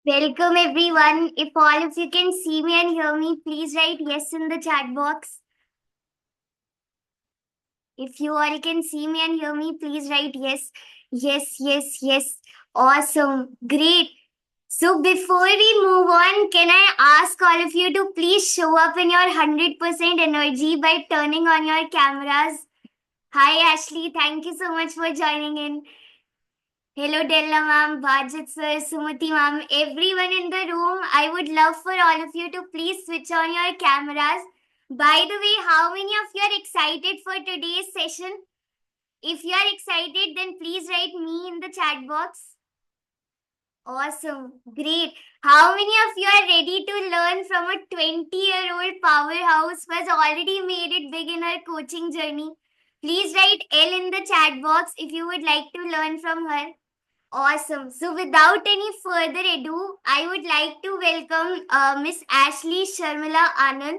Welcome everyone. If all of you can see me and hear me, please write yes in the chat box. If you all can see me and hear me, please write yes. Yes, yes, yes. Awesome. Great. So before we move on, can I ask all of you to please show up in your 100% energy by turning on your cameras? Hi Ashley, thank you so much for joining in. Hello, Della ma'am, Bajit sir, Sumati ma'am, everyone in the room. I would love for all of you to please switch on your cameras. By the way, how many of you are excited for today's session? If you are excited, then please write me in the chat box. Awesome, great. How many of you are ready to learn from a 20-year-old powerhouse who has already made it big in her coaching journey? Please write L in the chat box if you would like to learn from her. Awesome. So, without any further ado, I would like to welcome Miss Ashley Sharmila Anand.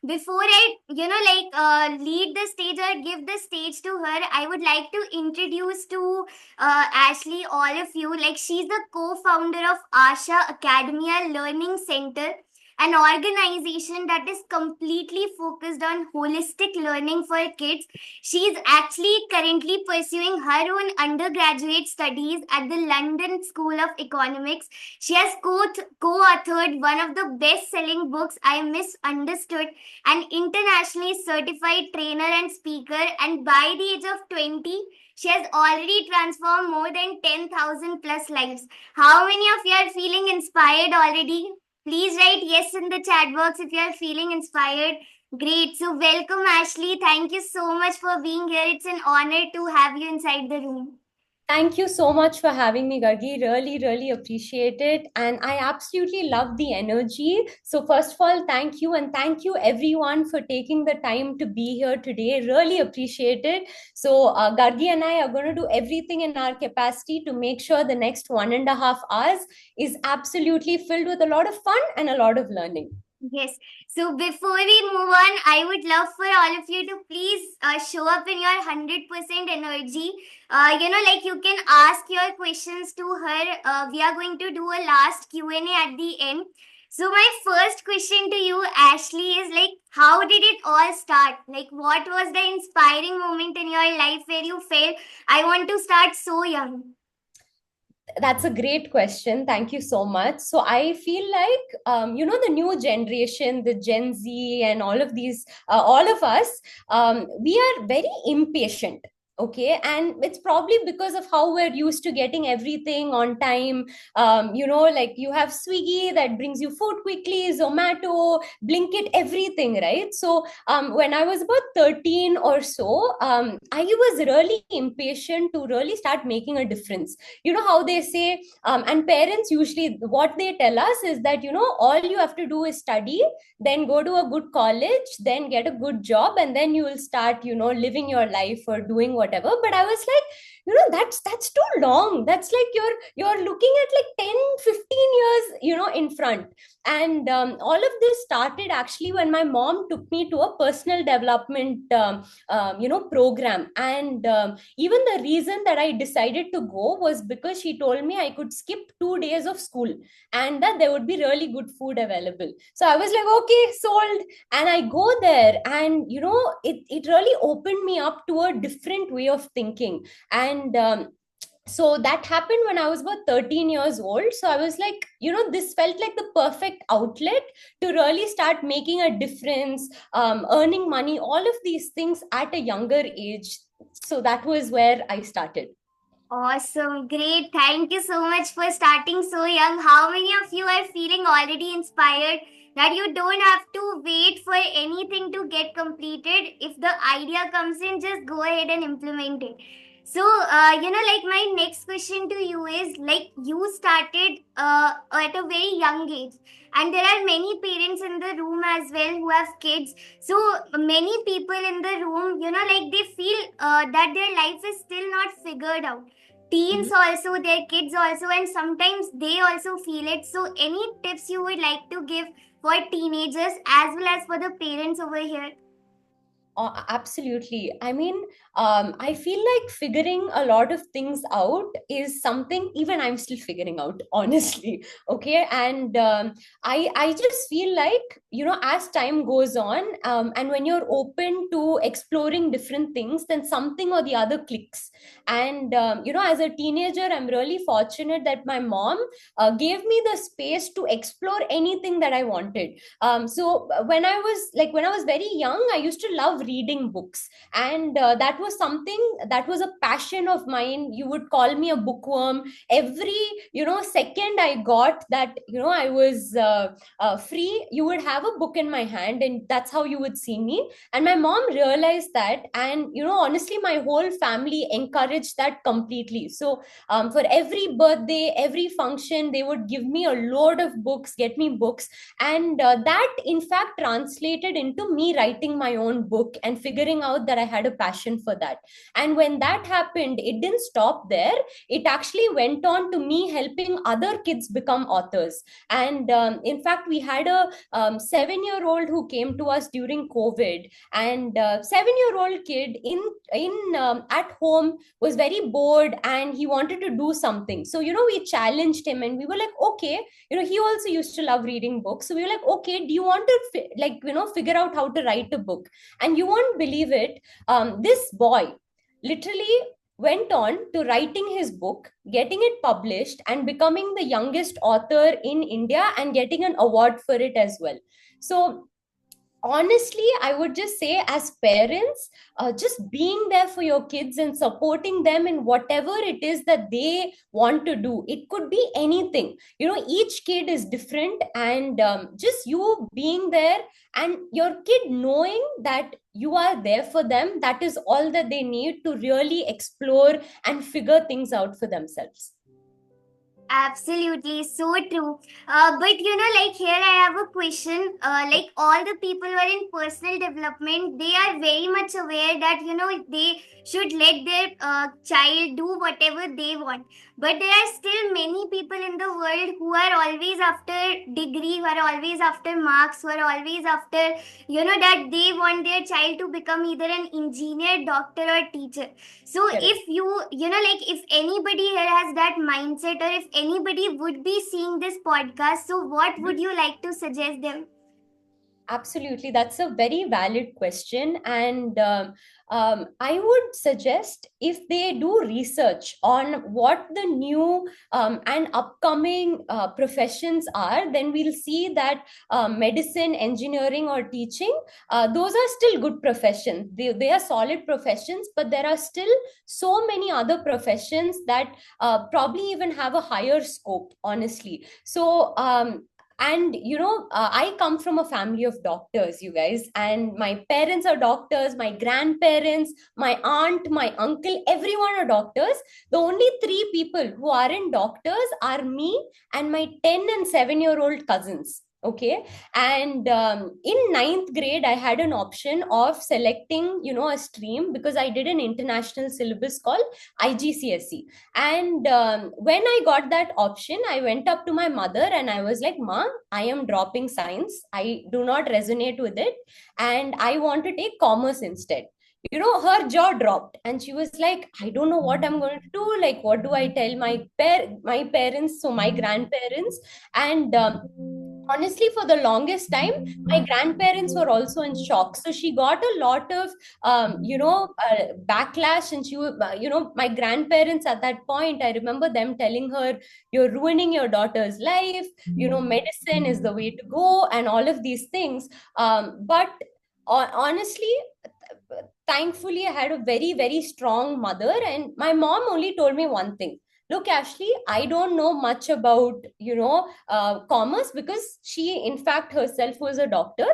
Before I lead the stage or give the stage to her, I would like to introduce to Ashley all of you. Like, she's the co-founder of Asha Academia Learning Center, an organization that is completely focused on holistic learning for kids. She's actually currently pursuing her own undergraduate studies at the London School of Economics. She has co-authored one of the best-selling books, I Misunderstood, an internationally certified trainer and speaker, and by the age of 20, she has already transformed more than 10,000 plus lives. How many of you are feeling inspired already? Please write yes in the chat box if you are feeling inspired. Great. So, welcome, Ashley. Thank you so much for being here. It's an honor to have you inside the room. Thank you so much for having me, Gargi. Really, really appreciate it. And I absolutely love the energy. So, first of all, thank you. And thank you, everyone, for taking the time to be here today. Really appreciate it. So, Gargi and I are going to do everything in our capacity to make sure the next 1.5 hours is absolutely filled with a lot of fun and a lot of learning. Yes. So before we move on, I would love for all of you to please show up in your 100% energy. Like you can ask your questions to her. We are going to do a last Q&A at the end. So my first question to you, Ashley, is like, how did it all start? Like, what was the inspiring moment in your life where you felt, I want to start so young? That's a great question. Thank you so much. So I feel like, the new generation, the Gen Z, and all of us, we are very impatient. Okay, and it's probably because of how we're used to getting everything on time. Like you have Swiggy that brings you food quickly, Zomato, Blinkit, everything, right? So when I was about 13 or so, I was really impatient to really start making a difference. You know how they say, and parents usually what they tell us is that, all you have to do is study, then go to a good college, then get a good job, and then you will start, living your life or doing whatever. But I was like, that's too long. That's like you're looking at like 10, 15 years, in front. And all of this started actually when my mom took me to a personal development program. And even the reason that I decided to go was because she told me I could skip 2 days of school and that there would be really good food available. So I was like, okay, sold. And I go there, and it really opened me up to a different way of thinking. And so that happened when I was about 13 years old. So I was like, this felt like the perfect outlet to really start making a difference, earning money, all of these things at a younger age. So that was where I started. Awesome, great. Thank you so much for starting so young. How many of you are feeling already inspired that you don't have to wait for anything to get completed? If the idea comes in, just go ahead and implement it. So, like my next question to you is like you started at a very young age, and there are many parents in the room as well who have kids. So, many people in the room, like they feel that their life is still not figured out. Teens also, their kids also, and sometimes they also feel it. So any tips you would like to give for teenagers as well as for the parents over here? Oh, absolutely. I mean, I feel like figuring a lot of things out is something even I'm still figuring out, honestly. Okay. And I just feel like, as time goes on, and when you're open to exploring different things, then something or the other clicks. And, as a teenager, I'm really fortunate that my mom gave me the space to explore anything that I wanted. So when I was very young, I used to love reading books, and that was something that was a passion of mine. You would call me a bookworm. Every second I got that, I was free, you would have a book in my hand, and that's how you would see me. And my mom realized that, and honestly, my whole family encouraged that completely. So for every birthday, every function, they would give me a load of books, get me books. And that in fact translated into me writing my own book and figuring out that I had a passion for that. And when that happened, it didn't stop there. It actually went on to me helping other kids become authors. And in fact, we had a 7-year old who came to us during COVID. And 7-year old kid in at home was very bored, and he wanted to do something. So we challenged him, and we were like, okay, he also used to love reading books. So we were like, okay, do you want to figure out how to write a book? And you won't believe it, this boy literally went on to writing his book, getting it published, and becoming the youngest author in India, and getting an award for it as well. So honestly, I would just say, as parents, just being there for your kids and supporting them in whatever it is that they want to do. It could be anything. Each kid is different, and just you being there and your kid knowing that you are there for them, that is all that they need to really explore and figure things out for themselves. Absolutely, so true. But like here I have a question. Like all the people who are in personal development, they are very much aware that they should let their child do whatever they want. But there are still many people in the world who are always after degree, who are always after marks, who are always after that they want their child to become either an engineer, doctor, or teacher. So Correct. if like if anybody here has that mindset, or if anybody would be seeing this podcast, so what would you like to suggest them? Absolutely, that's a very valid question. And I would suggest, if they do research on what the new and upcoming professions are, then we'll see that medicine, engineering, or teaching, those are still good professions. They are solid professions, but there are still so many other professions that probably even have a higher scope, honestly. So, and I come from a family of doctors, you guys, and my parents are doctors, my grandparents, my aunt, my uncle, everyone are doctors. The only three people who aren't doctors are me and my 10 and 7-year old cousins. Okay. And in ninth grade, I had an option of selecting a stream, because I did an international syllabus called IGCSE. And when I got that option, I went up to my mother and I was like, Ma, I am dropping science. I do not resonate with it. And I want to take commerce instead. Her jaw dropped, and she was like, I don't know what I'm going to do. Like, what do I tell my parents, so my grandparents? And honestly, for the longest time, my grandparents were also in shock. So she got a lot of backlash. And my grandparents at that point, I remember them telling her, you're ruining your daughter's life, medicine is the way to go, and all of these things. But honestly, thankfully, I had a very, very strong mother, and my mom only told me one thing. Look, Ashley, I don't know much about commerce, because she in fact herself was a doctor.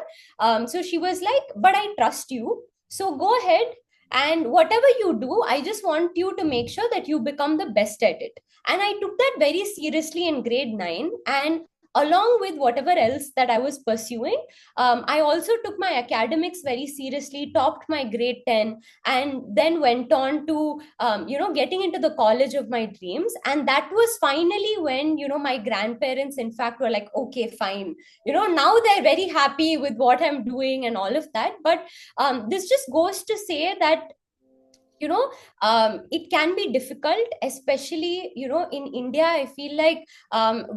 So she was like, but I trust you, so go ahead, and whatever you do, I just want you to make sure that you become the best at it. And I took that very seriously in grade 9. And along with whatever else that I was pursuing, I also took my academics very seriously, topped my grade 10, and then went on to, getting into the college of my dreams. And that was finally when, my grandparents, in fact, were like, okay, fine. Now they're very happy with what I'm doing and all of that. But this just goes to say that it can be difficult, especially in India. I feel like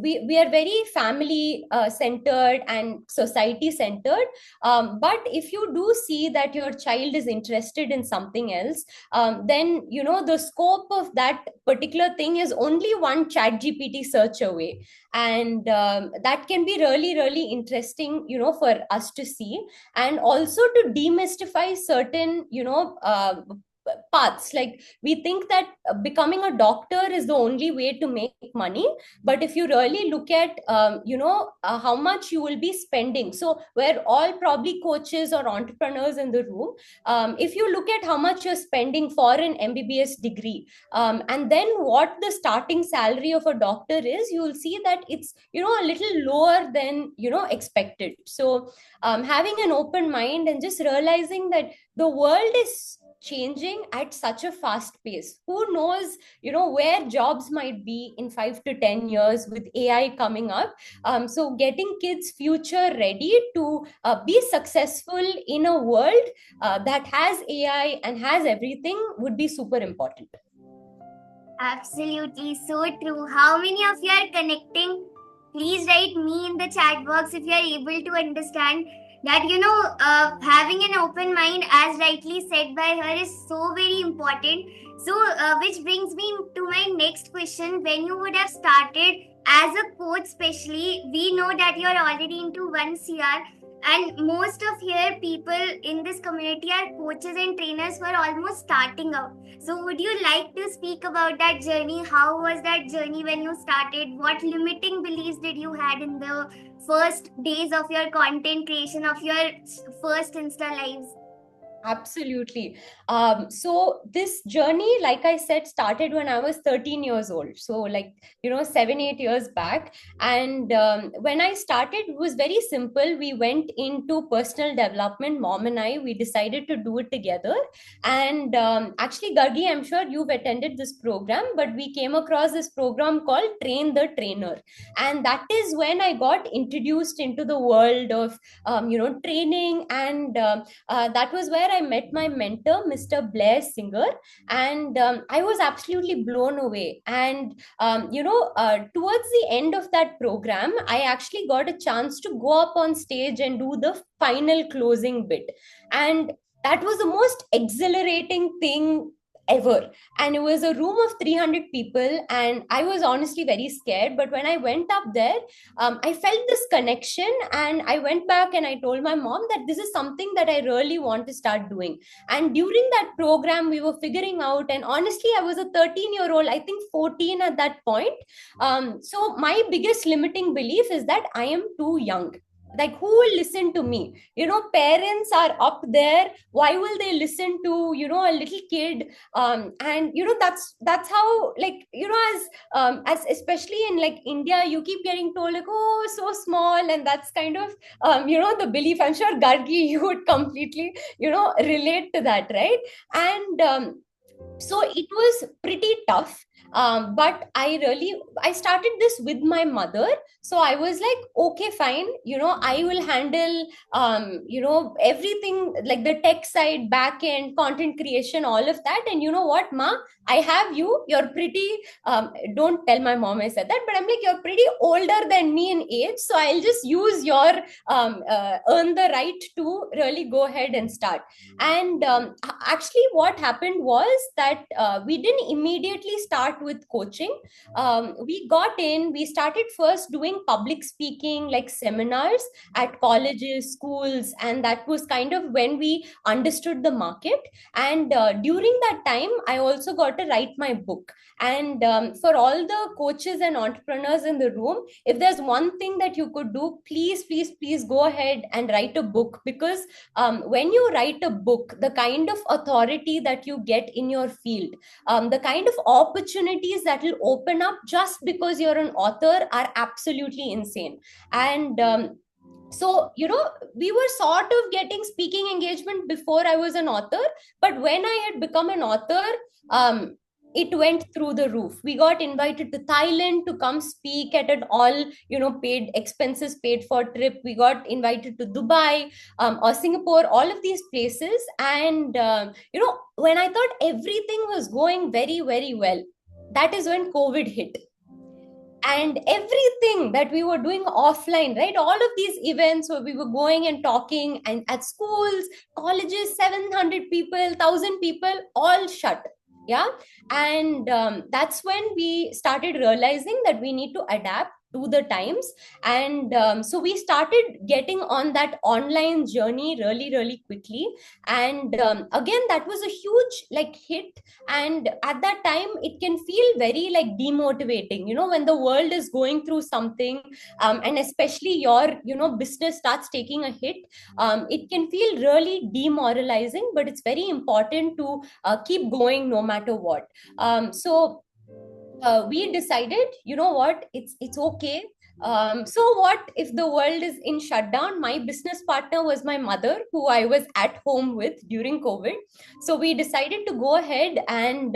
we are very family centered and society centered, but if you do see that your child is interested in something else, then the scope of that particular thing is only one chat gpt search away. And that can be really really interesting for us to see, and also to demystify certain paths. Like, we think that becoming a doctor is the only way to make money, but if you really look at how much you will be spending, so we're all probably coaches or entrepreneurs in the room. If you look at how much you're spending for an mbbs degree, and then what the starting salary of a doctor is, you will see that it's a little lower than expected. So having an open mind and just realizing that the world is changing at such a fast pace. Who knows where jobs might be in 5 to 10 years with ai coming up. So getting kids future ready to be successful in a world that has ai and has everything would be super important. Absolutely, so true. How many of you are connecting? Please write me in the chat box if you are able to understand that having an open mind, as rightly said by her, is so very important. So which brings me to my next question. When you would have started as a coach, especially, we know that you are already into 1 CR, and most of here people in this community are coaches and trainers who are almost starting out. So would you like to speak about that journey? How was that journey when you started? What limiting beliefs did you had in the first days of your content creation, of your first Insta lives? Absolutely. So this journey, like I said, started when I was 13 years old. So, like, 7, 8 years back. And when I started, it was very simple. We went into personal development, mom and I, we decided to do it together. And actually, Gargi, I'm sure you've attended this program, but we came across this program called Train the Trainer. And that is when I got introduced into the world of, training. And that was where I met my mentor, Mr. Blair Singer, and I was absolutely blown away. And towards the end of that program, I actually got a chance to go up on stage and do the final closing bit, and that was the most exhilarating thing ever. And it was a room of 300 people, and I was honestly very scared. But when I went up there, I felt this connection, and I went back and I told my mom that this is something that I really want to start doing. And during that program, we were figuring out, and honestly, I was a 13-year-old, I think 14 at that point. So my biggest limiting belief is that I am too young. Like, who will listen to me? Parents are up there. Why will they listen to a little kid? And that's how, like, as especially in like India, you keep getting told like, oh, so small. And that's kind of the belief. I'm sure Gargi, you would completely relate to that, right? And so it was pretty tough. But I started this with my mother. So I was like, okay, fine, I will handle everything, like the tech side, back end, content creation, all of that. And you know what, ma, I have you're pretty, don't tell my mom I said that, but I'm like, you're pretty older than me in age, so I'll just use your earn the right to really go ahead and start. And actually what happened was that we didn't immediately start with coaching. We started first doing public speaking, like seminars at colleges, schools, and that was kind of when we understood the market. And during that time, I also got to write my book. And for all the coaches and entrepreneurs in the room, if there's one thing that you could do, please, please, please go ahead and write a book. Because when you write a book, the kind of authority that you get in your field, the kind of opportunities that will open up just because you're an author are absolutely insane. And so we were sort of getting speaking engagement before I was an author. But when I had become an author, it went through the roof. We got invited to Thailand to come speak at an all, paid expenses paid for trip. We got invited to Dubai, or Singapore, all of these places. And when I thought everything was going very, very well, that is when COVID hit. And everything that we were doing offline, right, all of these events where we were going and talking, and at schools, colleges, 700 people, 1,000 people, all shut. Yeah. And that's when we started realizing that we need to adapt to the times. And so we started getting on that online journey really, really quickly. And again, that was a huge like hit. And at that time it can feel very like demotivating, when the world is going through something, and especially your business starts taking a hit. It can feel really demoralizing, but it's very important to keep going no matter what. So we decided, you know what, it's okay. So what if the world is in shutdown? My business partner was my mother, who I was at home with during COVID. So we decided to go ahead and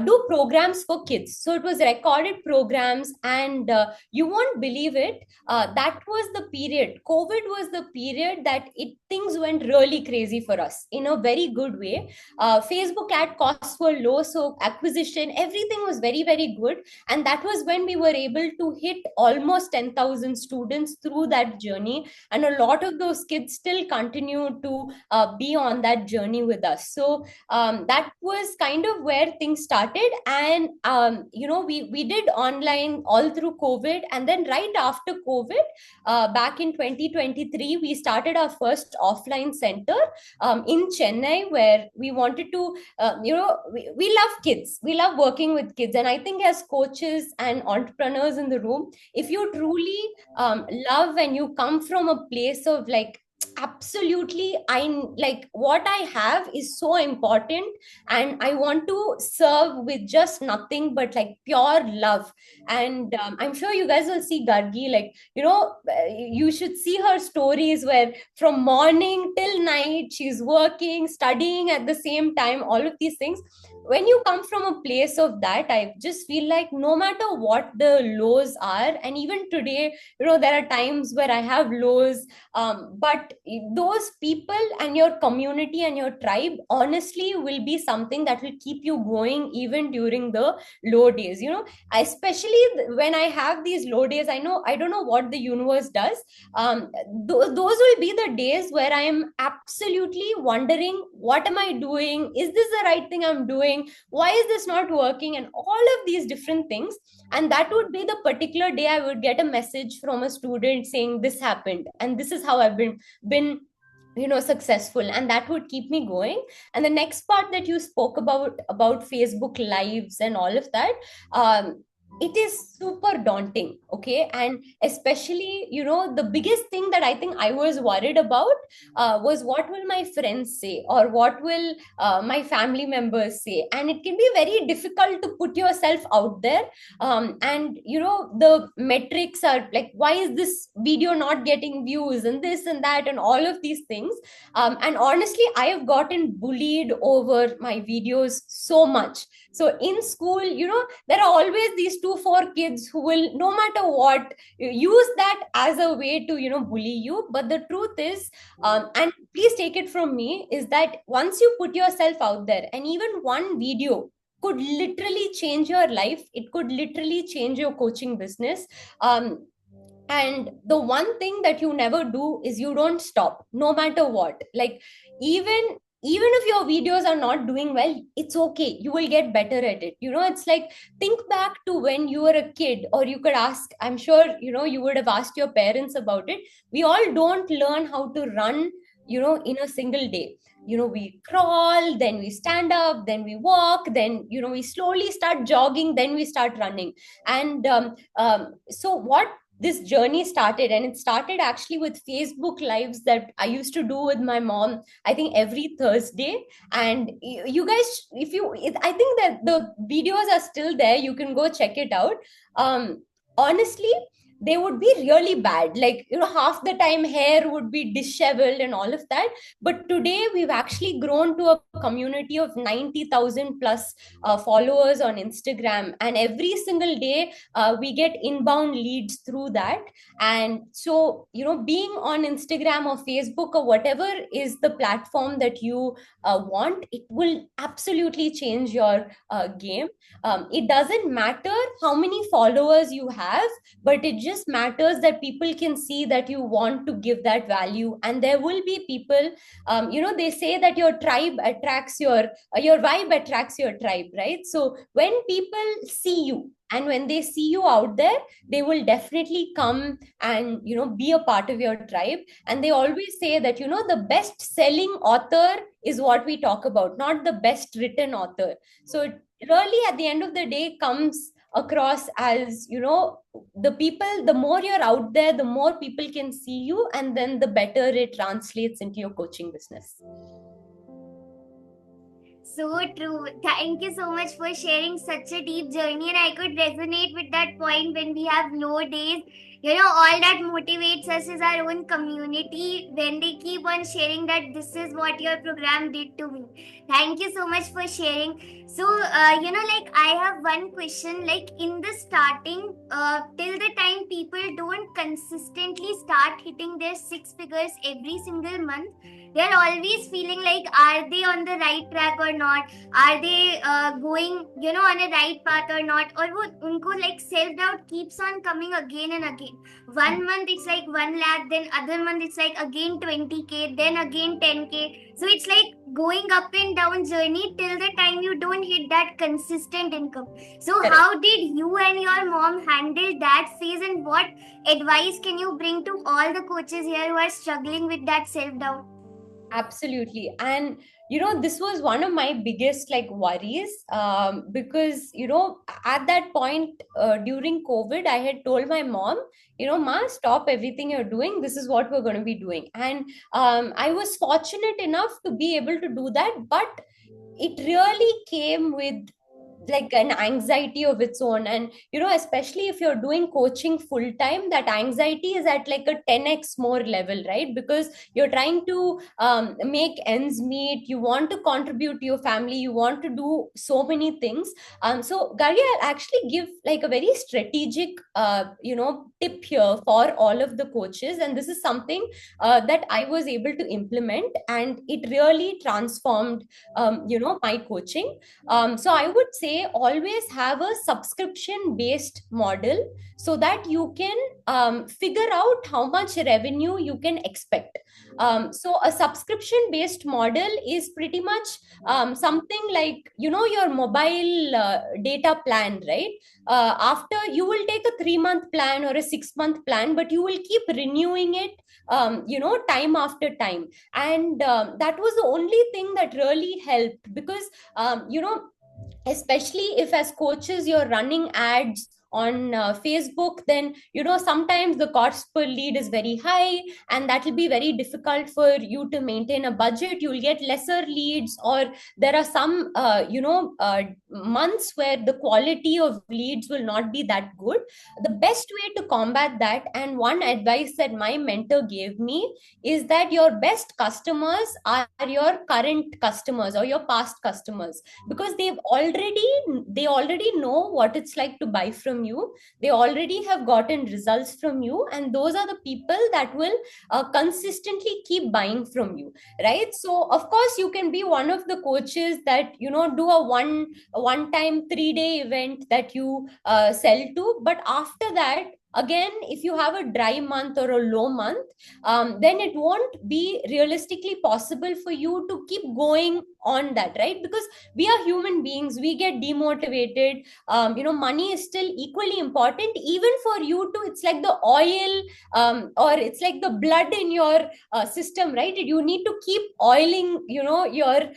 do programs for kids. So it was recorded programs, and you won't believe it. That was the period. COVID was the period that things went really crazy for us in a very good way. Facebook ad costs were low, so acquisition, everything was very, very good. And that was when we were able to hit almost 10,000 students through that journey. And a lot of those kids still continue to be on that journey with us. So that was kind of where things started. And we did online all through COVID. And then right after COVID, back in 2023, we started our first offline center in Chennai, where we wanted to, we love kids. We love working with kids. And I think as coaches and entrepreneurs in the room, if you truly love, and you come from a place of like, absolutely, I like what I have is so important, and I want to serve with just nothing but like pure love. And I'm sure you guys will see Gargi, like, you should see her stories where from morning till night she's working, studying at the same time, all of these things. When you come from a place of that, I just feel like no matter what the lows are, and even today, there are times where I have lows, but those people and your community and your tribe honestly will be something that will keep you going even during the low days. Especially when I have these low days, I don't know what the universe does. Those will be the days where I am absolutely wondering, what am I doing? Is this the right thing I'm doing? Why is this not working? And all of these different things. And that would be the particular day I would get a message from a student saying this happened, and this is how I've been successful. And that would keep me going. And the next part that you spoke about Facebook lives and all of that, it is super daunting. Okay. And especially, the biggest thing that I think I was worried about was, what will my friends say, or what will my family members say? And it can be very difficult to put yourself out there. And the metrics are like, why is this video not getting views, and this and that, and all of these things. And honestly, I have gotten bullied over my videos so much. So in school, there are always these 2 4 kids who will, no matter what, use that as a way to bully you. But the truth is, and please take it from me, is that once you put yourself out there, and even one video could literally change your life, it could literally change your coaching business. And the one thing that you never do is you don't stop, no matter what. Like, even if your videos are not doing well, it's okay, you will get better at it. It's like, think back to when you were a kid, or you could ask, I'm sure you would have asked your parents about it. We all don't learn how to run in a single day. We crawl, then we stand up, then we walk, then we slowly start jogging, then we start running. And so what this journey started, and it started actually with Facebook lives that I used to do with my mom, I think every Thursday. And you guys, I think that the videos are still there, you can go check it out. Honestly, they would be really bad. Like, half the time hair would be disheveled and all of that. But today we've actually grown to a community of 90,000 plus followers on Instagram. And every single day we get inbound leads through that. And so, being on Instagram or Facebook or whatever is the platform that you want, it will absolutely change your game. It doesn't matter how many followers you have, but it just matters that people can see that you want to give that value. And there will be people, they say that your tribe attracts your vibe attracts your tribe, right? So when people see you and when they see you out there, they will definitely come and be a part of your tribe. And they always say that the best selling author is what we talk about, not the best written author. So it really, at the end of the day, comes across as the people, the more you're out there, the more people can see you, and then the better it translates into your coaching business. So true. Thank you so much for sharing such a deep journey. And I could resonate with that point when we have low days. All that motivates us is our own community when they keep on sharing that this is what your program did to me. Thank you so much for sharing. So, like I have one question. Like in the starting, till the time people don't consistently start hitting their six figures every single month, they're always feeling like, are they on the right track or not? Are they going on a right path or not? Or wo unko like self doubt keeps on coming again and again. One month it's like 1 lakh, then other month it's like again 20k, then again 10k. So it's like going up and down journey till the time you don't hit that consistent income. So Correct. how did you and your mom handle that phase, and what advice can you bring to all the coaches here who are struggling with that self doubt? Absolutely. And this was one of my biggest like worries, because at that point during COVID, I had told my mom, Ma, stop everything you're doing, this is what we're going to be doing. And I was fortunate enough to be able to do that, but it really came with like an anxiety of its own. And especially if you're doing coaching full time, that anxiety is at like a 10x more level, right? Because you're trying to make ends meet, you want to contribute to your family, you want to do so many things. So Gary, I'll actually give like a very strategic tip here for all of the coaches, and this is something that I was able to implement, and it really transformed my coaching. So I would say always have a subscription based model so that you can figure out how much revenue you can expect. So a subscription based model is pretty much something like your mobile data plan, right? After, you will take a 3-month plan or a 6-month plan, but you will keep renewing it time after time. And that was the only thing that really helped, because especially if as coaches you're running ads on Facebook, then sometimes the cost per lead is very high, and that will be very difficult for you to maintain a budget. You'll get lesser leads, or there are some months where the quality of leads will not be that good. The best way to combat that, and one advice that my mentor gave me, is that your best customers are your current customers or your past customers, because they already know what it's like to buy from you. They already have gotten results from you, and those are the people that will consistently keep buying from you, right? So of course you can be one of the coaches that do a one time 3-day event that you sell to, but after that, again, if you have a dry month or a low month, then it won't be realistically possible for you to keep going on that, right? Because we are human beings, we get demotivated. Money is still equally important, even for you to, it's like the oil, or it's like the blood in your system, right? You need to keep oiling your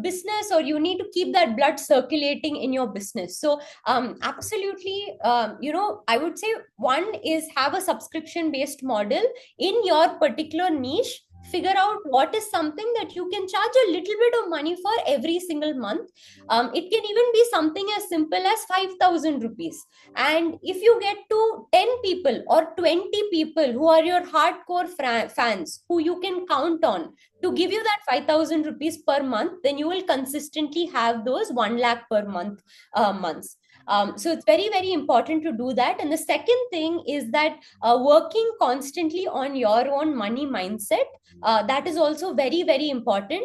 business, or you need to keep that blood circulating in your business. So absolutely, I would say one is have a subscription based model in your particular niche. figure out what is something that you can charge a little bit of money for every single month. It can even be something as simple as 5,000 rupees. And if you get to 10 people or 20 people who are your hardcore fans, who you can count on to give you that 5,000 rupees per month, then you will consistently have those 1 lakh per month months. So it's very, very important to do that. And the second thing is that working constantly on your own money mindset, that is also very, very important.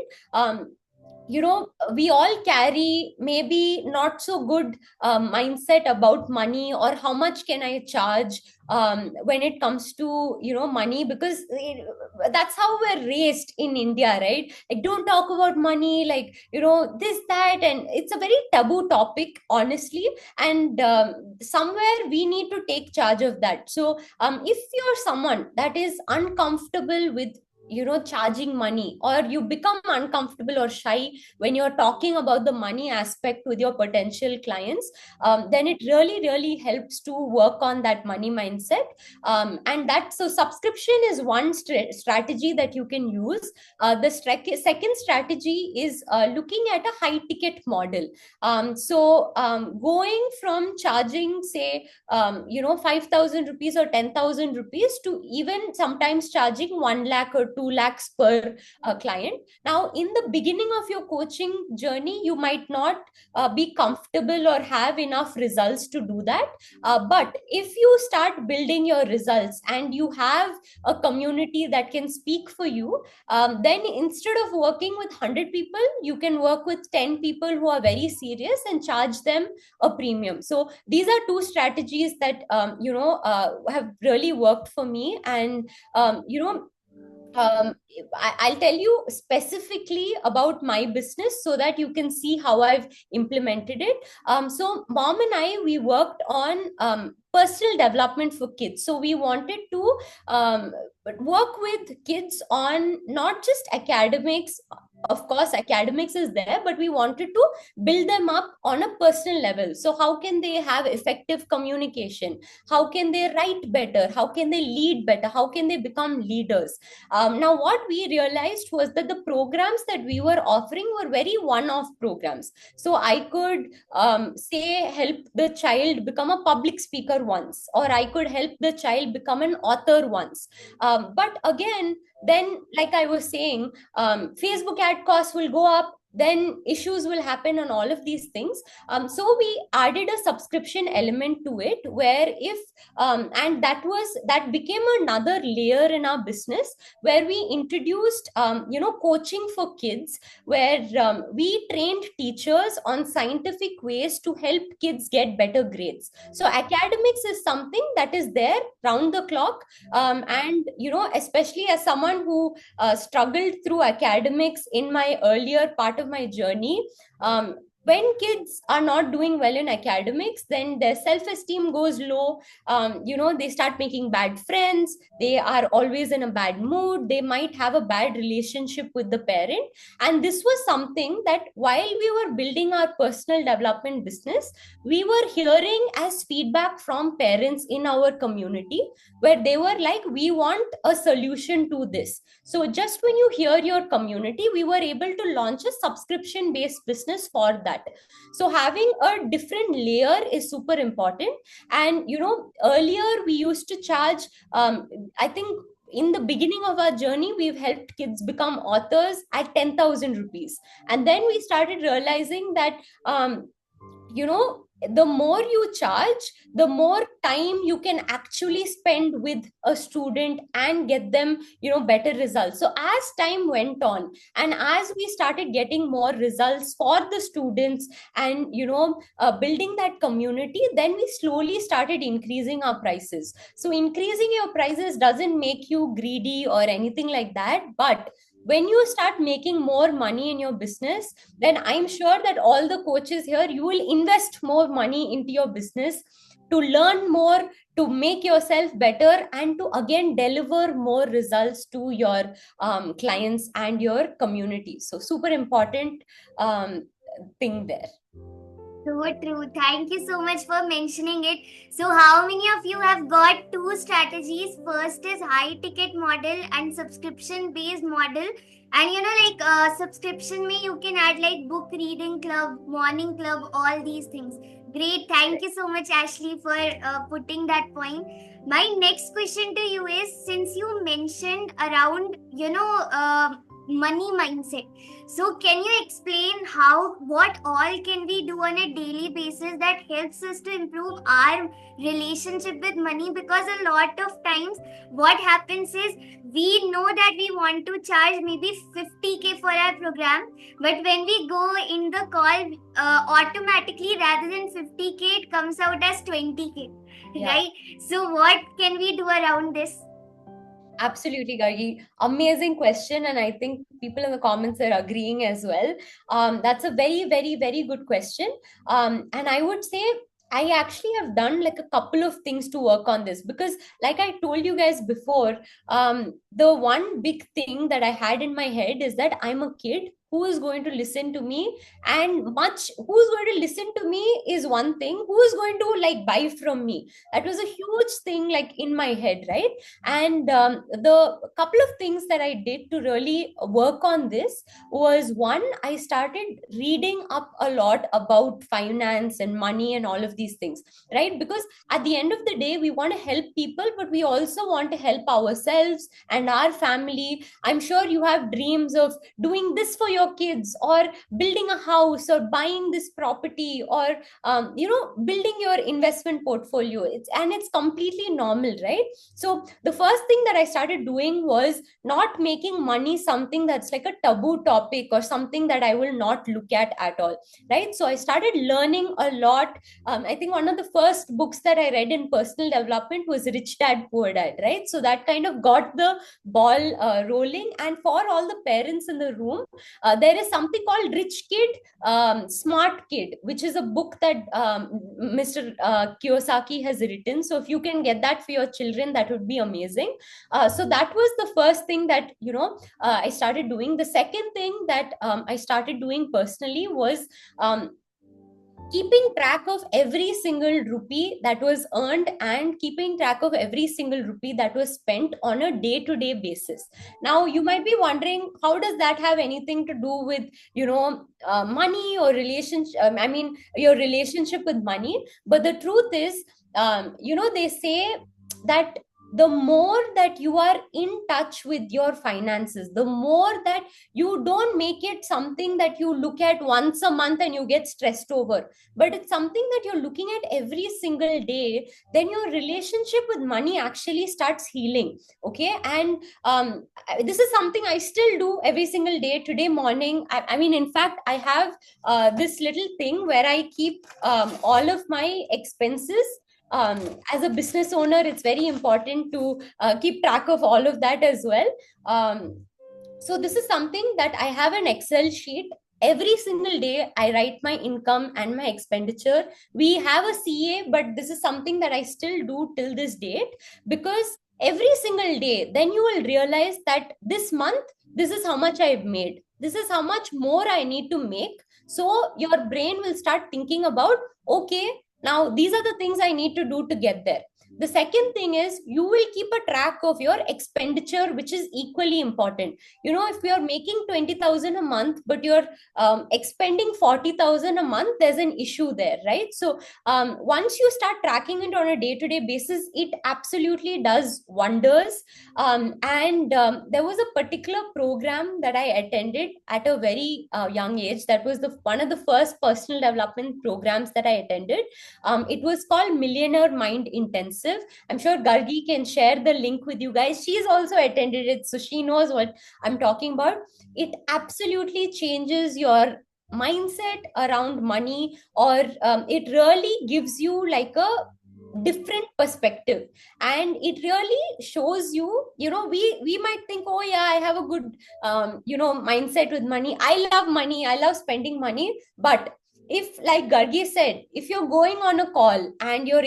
We all carry maybe not so good mindset about money, or how much can I charge when it comes to money, because that's how we're raised in India, right? Like, don't talk about money, like, this, that, and it's a very taboo topic, honestly. And somewhere we need to take charge of that. So if you're someone that is uncomfortable with charging money, or you become uncomfortable or shy when you're talking about the money aspect with your potential clients, then it really, really helps to work on that money mindset. And that, so subscription is one strategy that you can use. The second strategy is looking at a high ticket model. Going from charging, say, 5,000 rupees or 10,000 rupees, to even sometimes charging 1 lakh or 2 lakhs per client. Now, in the beginning of your coaching journey, you might not be comfortable or have enough results to do that. But if you start building your results and you have a community that can speak for you, then instead of working with 100 people, you can work with 10 people who are very serious and charge them a premium. So these are two strategies that have really worked for me. And I'll tell you specifically about my business so that you can see how I've implemented it. So mom and I, we worked on personal development for kids. So we wanted to work with kids on not just academics. Of course, academics is there, but we wanted to build them up on a personal level. So how can they have effective communication? How can they write better? How can they lead better? How can they become leaders? Now, what we realized was that the programs that we were offering were very one-off programs. So I could say help the child become a public speaker once, or I could help the child become an author once. But again, then, like I was saying, Facebook ad costs will go up, then issues will happen on all of these things. So we added a subscription element to it, where if and that became another layer in our business, where we introduced coaching for kids, where we trained teachers on scientific ways to help kids get better grades. So academics is something that is there round the clock. And especially as someone who struggled through academics in my earlier part of my journey, when kids are not doing well in academics, then their self-esteem goes low. They start making bad friends, they are always in a bad mood, they might have a bad relationship with the parent. And this was something that, while we were building our personal development business, we were hearing as feedback from parents in our community, where they were like, we want a solution to this. So just when you hear your community, we were able to launch a subscription based business for that. So having a different layer is super important. And earlier we used to charge, I think in the beginning of our journey, we've helped kids become authors at 10,000 rupees. And then we started realizing that the more you charge, the more time you can actually spend with a student and get them better results. So as time went on, and as we started getting more results for the students, and building that community, then we slowly started increasing our prices. So increasing your prices doesn't make you greedy or anything like that, but when you start making more money in your business, then I'm sure that all the coaches here, you will invest more money into your business to learn more, to make yourself better, and to again deliver more results to your clients and your community. So super important thing there. So true. Thank you so much for mentioning it. So, how many of you have got two strategies? First is high ticket model and subscription based model. And like subscription me, you can add like book reading club, morning club, all these things. Great. Thank you so much, Ashley, for putting that point. My next question to you is, since you mentioned around, money mindset. So, can you explain what all can we do on a daily basis that helps us to improve our relationship with money? Because a lot of times, what happens is we know that we want to charge maybe 50K for our program, but when we go in the call, automatically rather than 50K, it comes out as 20K, right? So, what can we do around this? Absolutely, Gargi. Amazing question. And I think people in the comments are agreeing as well. That's a very, very, very good question. And I would say I actually have done like a couple of things to work on this because, like I told you guys before, the one big thing that I had in my head is that I'm a kid who is going to listen to me, and who's going to listen to me is one thing, who is going to like buy from me. That was a huge thing like in my head, right? And the couple of things that I did to really work on this was, one, I started reading up a lot about finance and money and all of these things, right? Because at the end of the day, we want to help people, but we also want to help ourselves and our family. I'm sure you have dreams of doing this for your kids, or building a house, or buying this property, or building your investment portfolio. It's completely normal, right? So the first thing that I started doing was not making money something that's like a taboo topic or something that I will not look at all, right? So I started learning a lot. I think one of the first books that I read in personal development was Rich Dad Poor Dad, right? So that kind of got the ball rolling. And for all the parents in the room, there is something called Rich Kid, Smart Kid, which is a book that Mr. Kiyosaki has written. So if you can get that for your children, that would be amazing. So that was the first thing that I started doing. The second thing that I started doing personally was keeping track of every single rupee that was earned, and keeping track of every single rupee that was spent on a day to day basis. Now you might be wondering, how does that have anything to do with money or relationship, I mean your relationship with money? But the truth is, they say that the more that you are in touch with your finances, the more that you don't make it something that you look at once a month and you get stressed over, but it's something that you're looking at every single day, then your relationship with money actually starts healing. Okay. And this is something I still do every single day. Today morning, I mean, in fact, I have this little thing where I keep all of my expenses. As a business owner, it's very important to keep track of all of that as well. So this is something that I have an Excel sheet. Every single day I write my income and my expenditure. We have a CA, but this is something that I still do till this date, because every single day then you will realize that this month, this is how much I've made, this is how much more I need to make. So your brain will start thinking about, okay, now these are the things I need to do to get there. The second thing is, you will keep a track of your expenditure, which is equally important. If you're making 20,000 a month, but you're expending 40,000 a month, there's an issue there, right? So once you start tracking it on a day-to-day basis, it absolutely does wonders. And there was a particular program that I attended at a very young age. That was one of the first personal development programs that I attended. It was called Millionaire Mind Intensive. I'm sure Gargi can share the link with you guys. She's also attended it, so she knows what I'm talking about. It absolutely changes your mindset around money, or it really gives you like a different perspective, and it really shows you, we might think, oh yeah, I have a good mindset with money, I love money, I love spending money. But if, like Gargi said, if you're going on a call and you're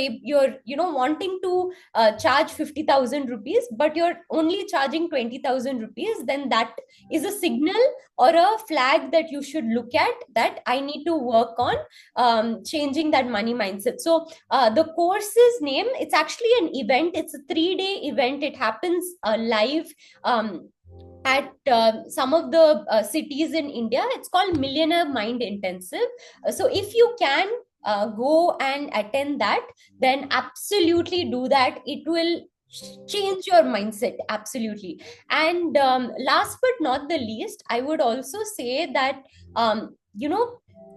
wanting to charge 50,000 rupees, but you're only charging 20,000 rupees, then that is a signal or a flag that you should look at, that I need to work on changing that money mindset. So the course's name, it's actually an event. It's a 3-day event. It happens live at some of the cities in India. It's called Millionaire Mind Intensive. So if you can go and attend that, then absolutely do that. It will change your mindset, absolutely. And last but not the least, I would also say that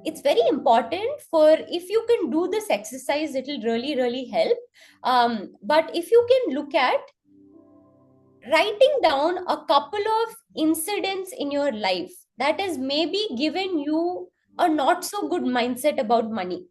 it's very important, for if you can do this exercise, it'll really help. But if you can look at writing down a couple of incidents in your life that has maybe given you a not so good mindset about money,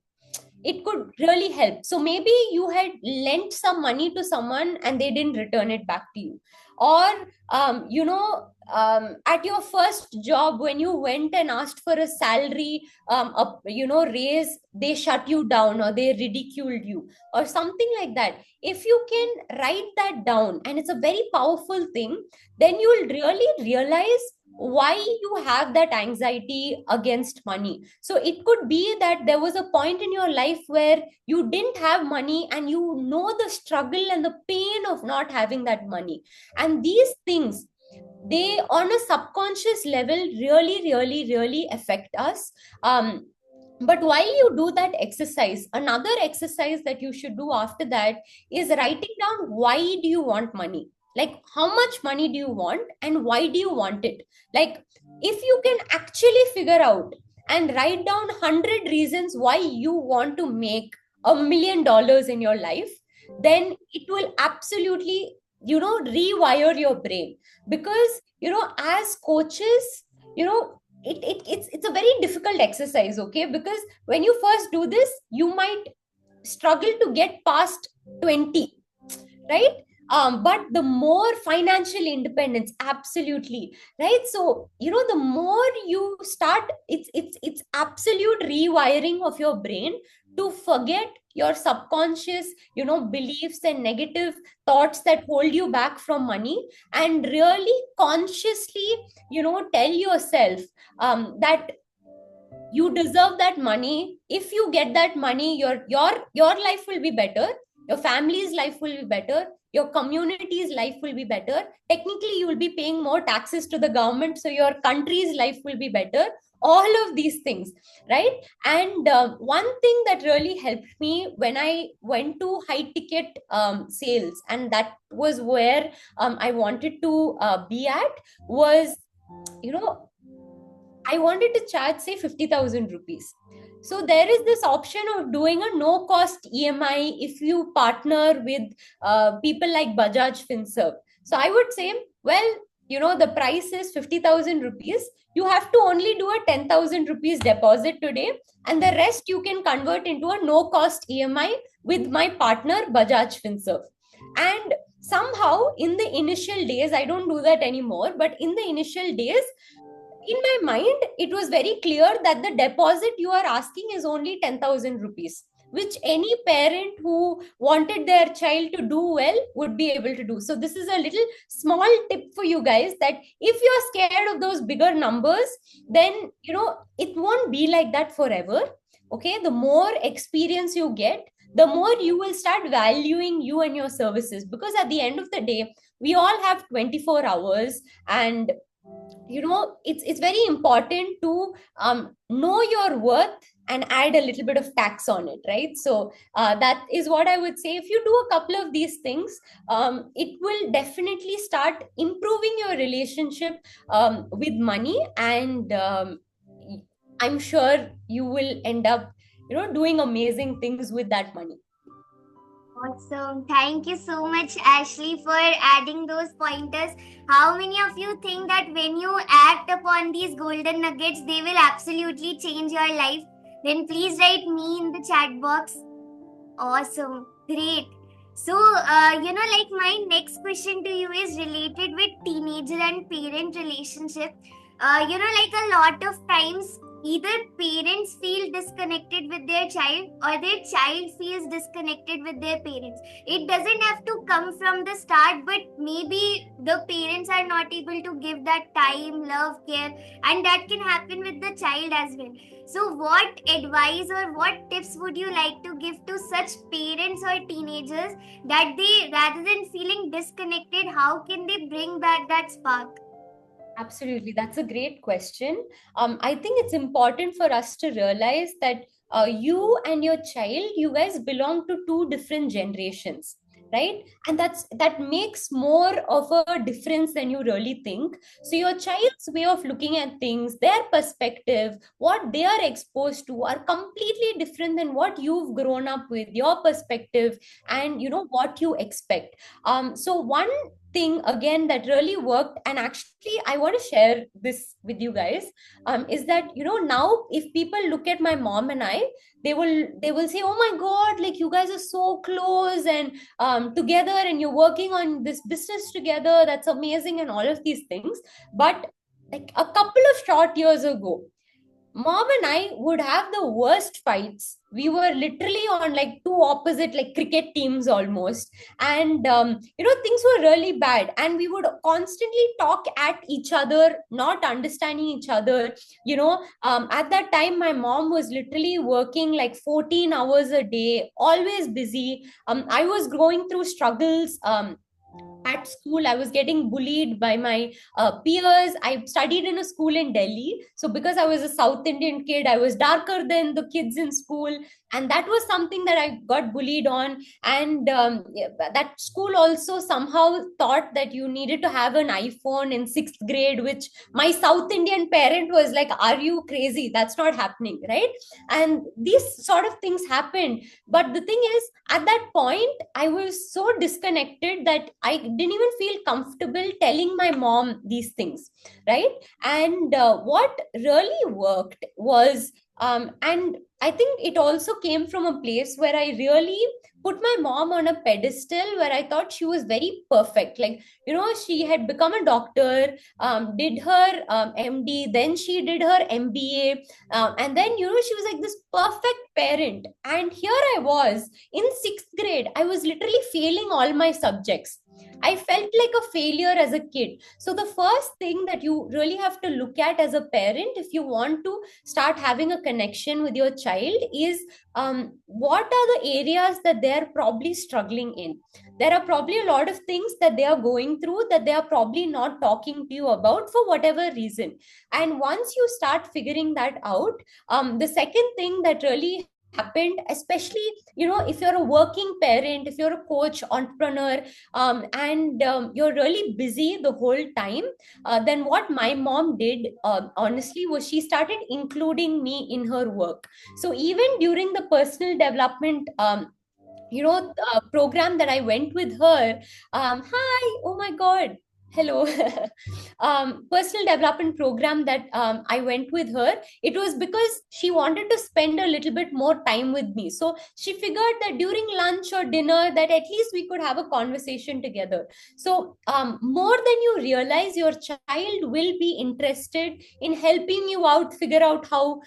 it could really help. So maybe you had lent some money to someone and they didn't return it back to you. Or at your first job, when you went and asked for a salary, raise, they shut you down or they ridiculed you or something like that. If you can write that down, and it's a very powerful thing, then you'll really realize why you have that anxiety against money. So it could be that there was a point in your life where you didn't have money, and you know the struggle and the pain of not having that money. And these things, they on a subconscious level really affect us. But while you do that exercise, another exercise that you should do after that is writing down, why do you want money? Like, how much money do you want and why do you want it? Like, if you can actually figure out and write down 100 reasons why you want to make $1 million in your life, then it will absolutely rewire your brain. Because as coaches, it's a very difficult exercise, okay? Because when you first do this, you might struggle to get past 20, right? But the more financial independence, absolutely, right? So the more you start, it's absolute rewiring of your brain to forget your subconscious beliefs and negative thoughts that hold you back from money, and really consciously tell yourself that you deserve that money. If you get that money, your life will be better, your family's life will be better, your community's life will be better. Technically, you will be paying more taxes to the government, so your country's life will be better. All of these things, right? And one thing that really helped me when I went to high ticket sales, and that was where I wanted to be at, was I wanted to charge, say, 50,000 rupees. So there is this option of doing a no cost EMI if you partner with people like Bajaj Finserv. So I would say, well, the price is 50,000 rupees. You have to only do a 10,000 rupees deposit today, and the rest you can convert into a no cost EMI with my partner Bajaj Finserv. And somehow in the initial days, I don't do that anymore, but in the initial days, in my mind, it was very clear that the deposit you are asking is only 10,000 rupees, which any parent who wanted their child to do well would be able to do. So this is a little small tip for you guys, that if you're scared of those bigger numbers, then it won't be like that forever. Okay, the more experience you get, the more you will start valuing you and your services, because at the end of the day, we all have 24 hours, and it's very important to know your worth and add a little bit of tax on it, right? So that is what I would say. If you do a couple of these things, it will definitely start improving your relationship with money, and I'm sure you will end up doing amazing things with that money. Awesome. Thank you so much, Ashley, for adding those pointers. How many of you think that when you act upon these golden nuggets, they will absolutely change your life? Then please write me in the chat box. Awesome. Great. So, like my next question to you is related with teenager and parent relationship. Like a lot of times, either parents feel disconnected with their child or their child feels disconnected with their parents. It doesn't have to come from the start, but maybe the parents are not able to give that time, love, care, and that can happen with the child as well. So, what advice or what tips would you like to give to such parents or teenagers that they, rather than feeling disconnected, how can they bring back that spark? Absolutely. That's a great question. I think it's important for us to realize that you and your child, you guys belong to two different generations, right? And that makes more of a difference than you really think. So your child's way of looking at things, their perspective, what they are exposed to are completely different than what you've grown up with, your perspective, and what you expect. So one thing again that really worked, and actually I want to share this with you guys, is that now if people look at my mom and I, they will say, oh my god, like you guys are so close and together, and you're working on this business together, that's amazing, and all of these things. But like a couple of short years ago, mom and I would have the worst fights. We were literally on like two opposite like cricket teams almost. And things were really bad. And we would constantly talk at each other, not understanding each other. At that time, my mom was literally working like 14 hours a day, always busy. I was going through struggles. At school, I was getting bullied by my peers. I studied in a school in Delhi, so because I was a South Indian kid, I was darker than the kids in school, and that was something that I got bullied on. And yeah, that school also somehow thought that you needed to have an iPhone in 6th grade, which my South Indian parent was like, are you crazy? That's not happening, right? And these sort of things happened. But the thing is, at that point, I was so disconnected that I didn't even feel comfortable telling my mom these things, right? And what really worked was, and I think it also came from a place where I really put my mom on a pedestal, where I thought she was very perfect. Like, she had become a doctor, did her MD, then she did her MBA, and then, she was like this perfect parent. And here I was in 6th grade, I was literally failing all my subjects. I felt like a failure as a kid. So, the first thing that you really have to look at as a parent, if you want to start having a connection with your child, is what are the areas that they're probably struggling in. There are probably a lot of things that they are going through that they are probably not talking to you about for whatever reason. And once you start figuring that out, the second thing that really happened, especially if you're a working parent, if you're a coach, entrepreneur, and you're really busy the whole time, then what my mom did, honestly, was she started including me in her work. So even during the personal development program that I went with her, hi, oh my god, hello. Personal development program that I went with her, it was because she wanted to spend a little bit more time with me. So she figured that during lunch or dinner, that at least we could have a conversation together. So more than you realize, your child will be interested in helping you out, figure out how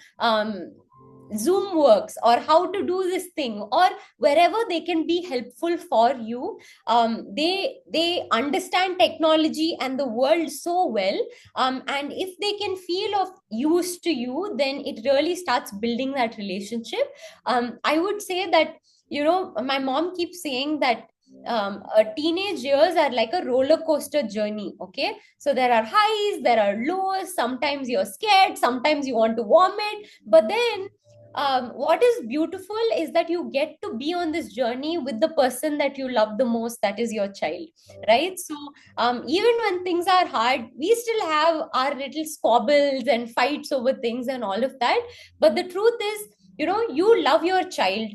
Zoom works, or how to do this thing, or wherever they can be helpful for you. They understand technology and the world so well, and if they can feel of use to you, then it really starts building that relationship. I would say that my mom keeps saying that teenage years are like a roller coaster journey. Okay, so there are highs, there are lows, sometimes you're scared, sometimes you want to vomit, but then what is beautiful is that you get to be on this journey with the person that you love the most, that is your child, right? So even when things are hard, we still have our little squabbles and fights over things and all of that. But the truth is, you love your child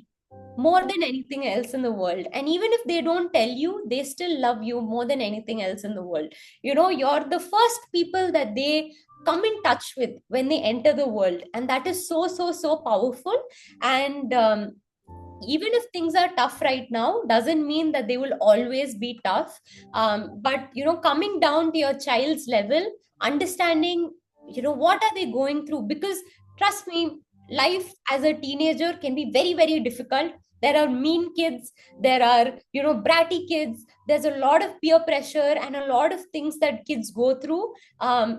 more than anything else in the world. And even if they don't tell you, they still love you more than anything else in the world. You're the first people that they come in touch with when they enter the world. And that is so, so, so powerful. And even if things are tough right now, doesn't mean that they will always be tough. But coming down to your child's level, understanding what are they going through, because trust me, life as a teenager can be very, very difficult. There are mean kids, there are, bratty kids, there's a lot of peer pressure and a lot of things that kids go through.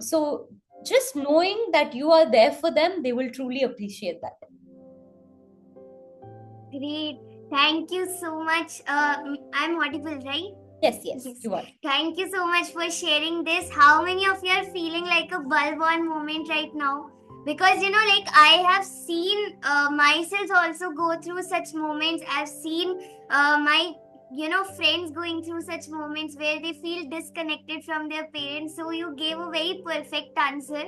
So just knowing that you are there for them, they will truly appreciate that. Great. Thank you so much. I'm audible, right? Yes, Yes. you are. Thank you so much for sharing this. How many of you are feeling like a bulb on moment right now? Because like I have seen myself also go through such moments. I've seen my friends going through such moments where they feel disconnected from their parents. So you gave a very perfect answer.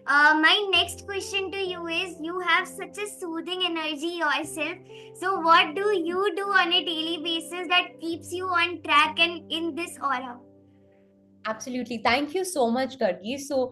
My next question to you is, you have such a soothing energy yourself. So, what do you do on a daily basis that keeps you on track and in this aura? Absolutely. Thank you so much, Gargi. So,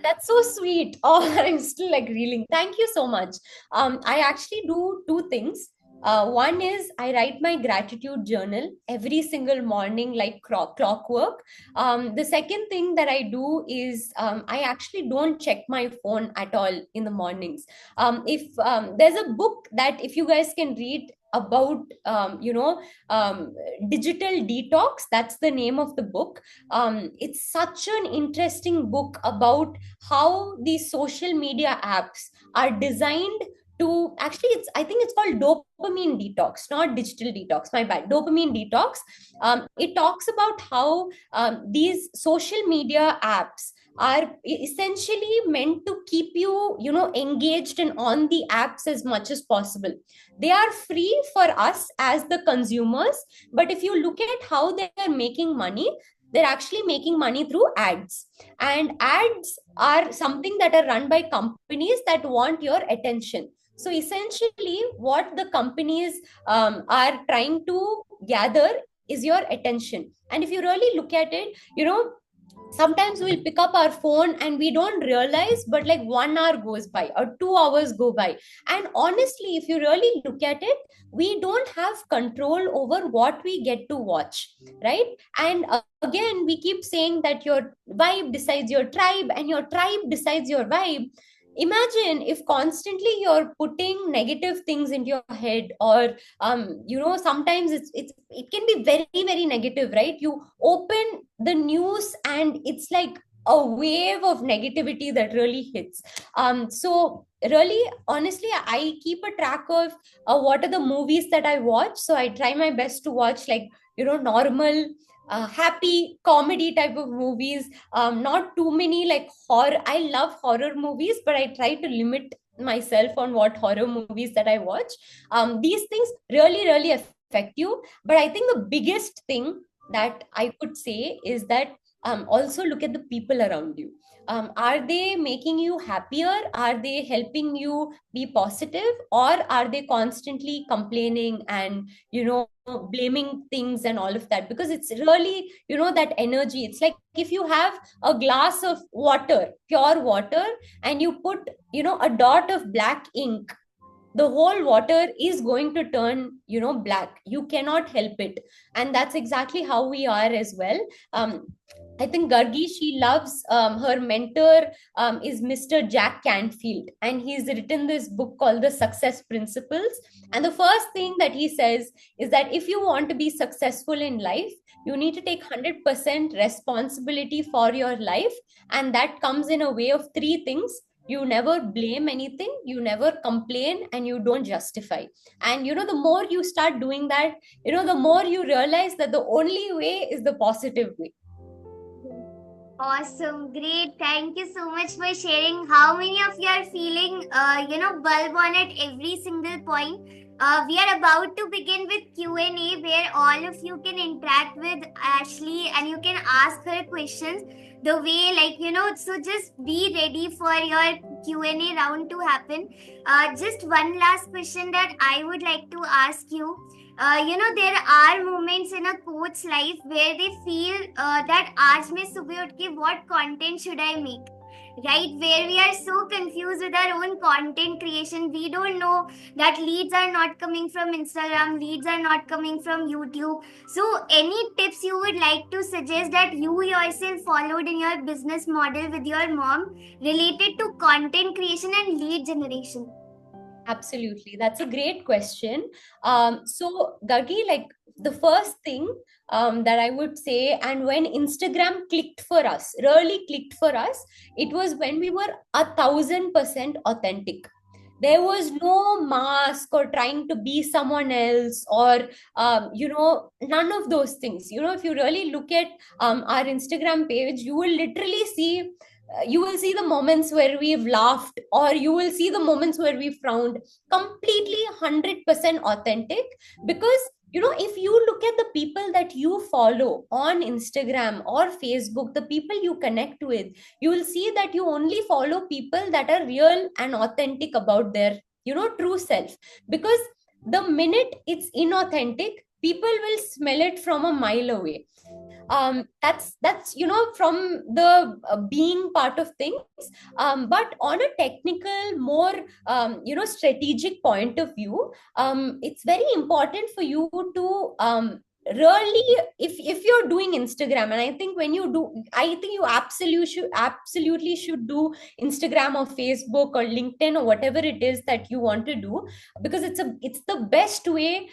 that's so sweet. Oh, I'm still like reeling. Thank you so much. I actually do two things. One is I write my gratitude journal every single morning, like clockwork. The second thing that I do is I actually don't check my phone at all in the mornings. If there's a book that if you guys can read about, digital detox, that's the name of the book. It's such an interesting book about how these social media apps are designed to actually, it's, I think it's called dopamine detox, not digital detox, my bad, dopamine detox. It talks about how these social media apps are essentially meant to keep you, engaged and on the apps as much as possible. They are free for us as the consumers, but if you look at how they are making money, they're actually making money through ads. And ads are something that are run by companies that want your attention. So essentially what the companies are trying to gather is your attention. And if you really look at it, sometimes we'll pick up our phone and we don't realize, but like 1 hour goes by or 2 hours go by. And honestly, if you really look at it, we don't have control over what we get to watch, right? And again, we keep saying that your vibe decides your tribe and your tribe decides your vibe. Imagine if constantly you're putting negative things into your head, or sometimes it can be very, very negative, right? You open the news and it's like a wave of negativity that really hits. So really, honestly, I keep a track of what are the movies that I watch. So I try my best to watch, like, normal happy comedy type of movies. Not too many like horror. I love horror movies, but I try to limit myself on what horror movies that I watch. These things really, really affect you. But I think the biggest thing that I could say is that also look at the people around you. Are they making you happier? Are they helping you be positive, or are they constantly complaining and blaming things and all of that? Because it's really, that energy. It's like if you have a glass of water, pure water, and you put a dot of black ink, the whole water is going to turn black. You cannot help it. And that's exactly how we are as well. I think Gargi, she loves, her mentor is Mr. Jack Canfield, and he's written this book called The Success Principles. And the first thing that he says is that if you want to be successful in life, you need to take 100% responsibility for your life. And that comes in a way of three things: you never blame anything, you never complain, and you don't justify. And the more you start doing that, the more you realize that the only way is the positive way. Awesome, great. Thank you so much for sharing. How many of you are feeling, bulb on at every single point? We are about to begin with Q&A, where all of you can interact with Ashley and you can ask her questions the way, so just be ready for your Q&A round to happen. Just one last question that I would like to ask you. There are moments in a coach's life where they feel that आज मैं सुबह उठ के what content should I make? right? Where we are so confused with our own content creation. We don't know that leads are not coming from Instagram, leads are not coming from YouTube. So any tips you would like to suggest that you yourself followed in your business model with your mom related to content creation and lead generation? Absolutely. That's a great question. So, Gagi, like the first thing that I would say, and when Instagram clicked for us, really clicked for us, it was when we were 1,000% authentic. There was no mask or trying to be someone else, or none of those things. If you really look at our Instagram page, you will see the moments where we've laughed, or you will see the moments where we frowned, completely 100% authentic. Because if you look at the people that you follow on Instagram or Facebook, the people you connect with, you will see that you only follow people that are real and authentic about their true self. Because the minute it's inauthentic, people will smell it from a mile away. That's from the being part of things. But on a technical, more strategic point of view, it's very important for you to really, if you're doing Instagram, and I think when you do, I think you absolutely should do Instagram or Facebook or LinkedIn or whatever it is that you want to do, because it's the best way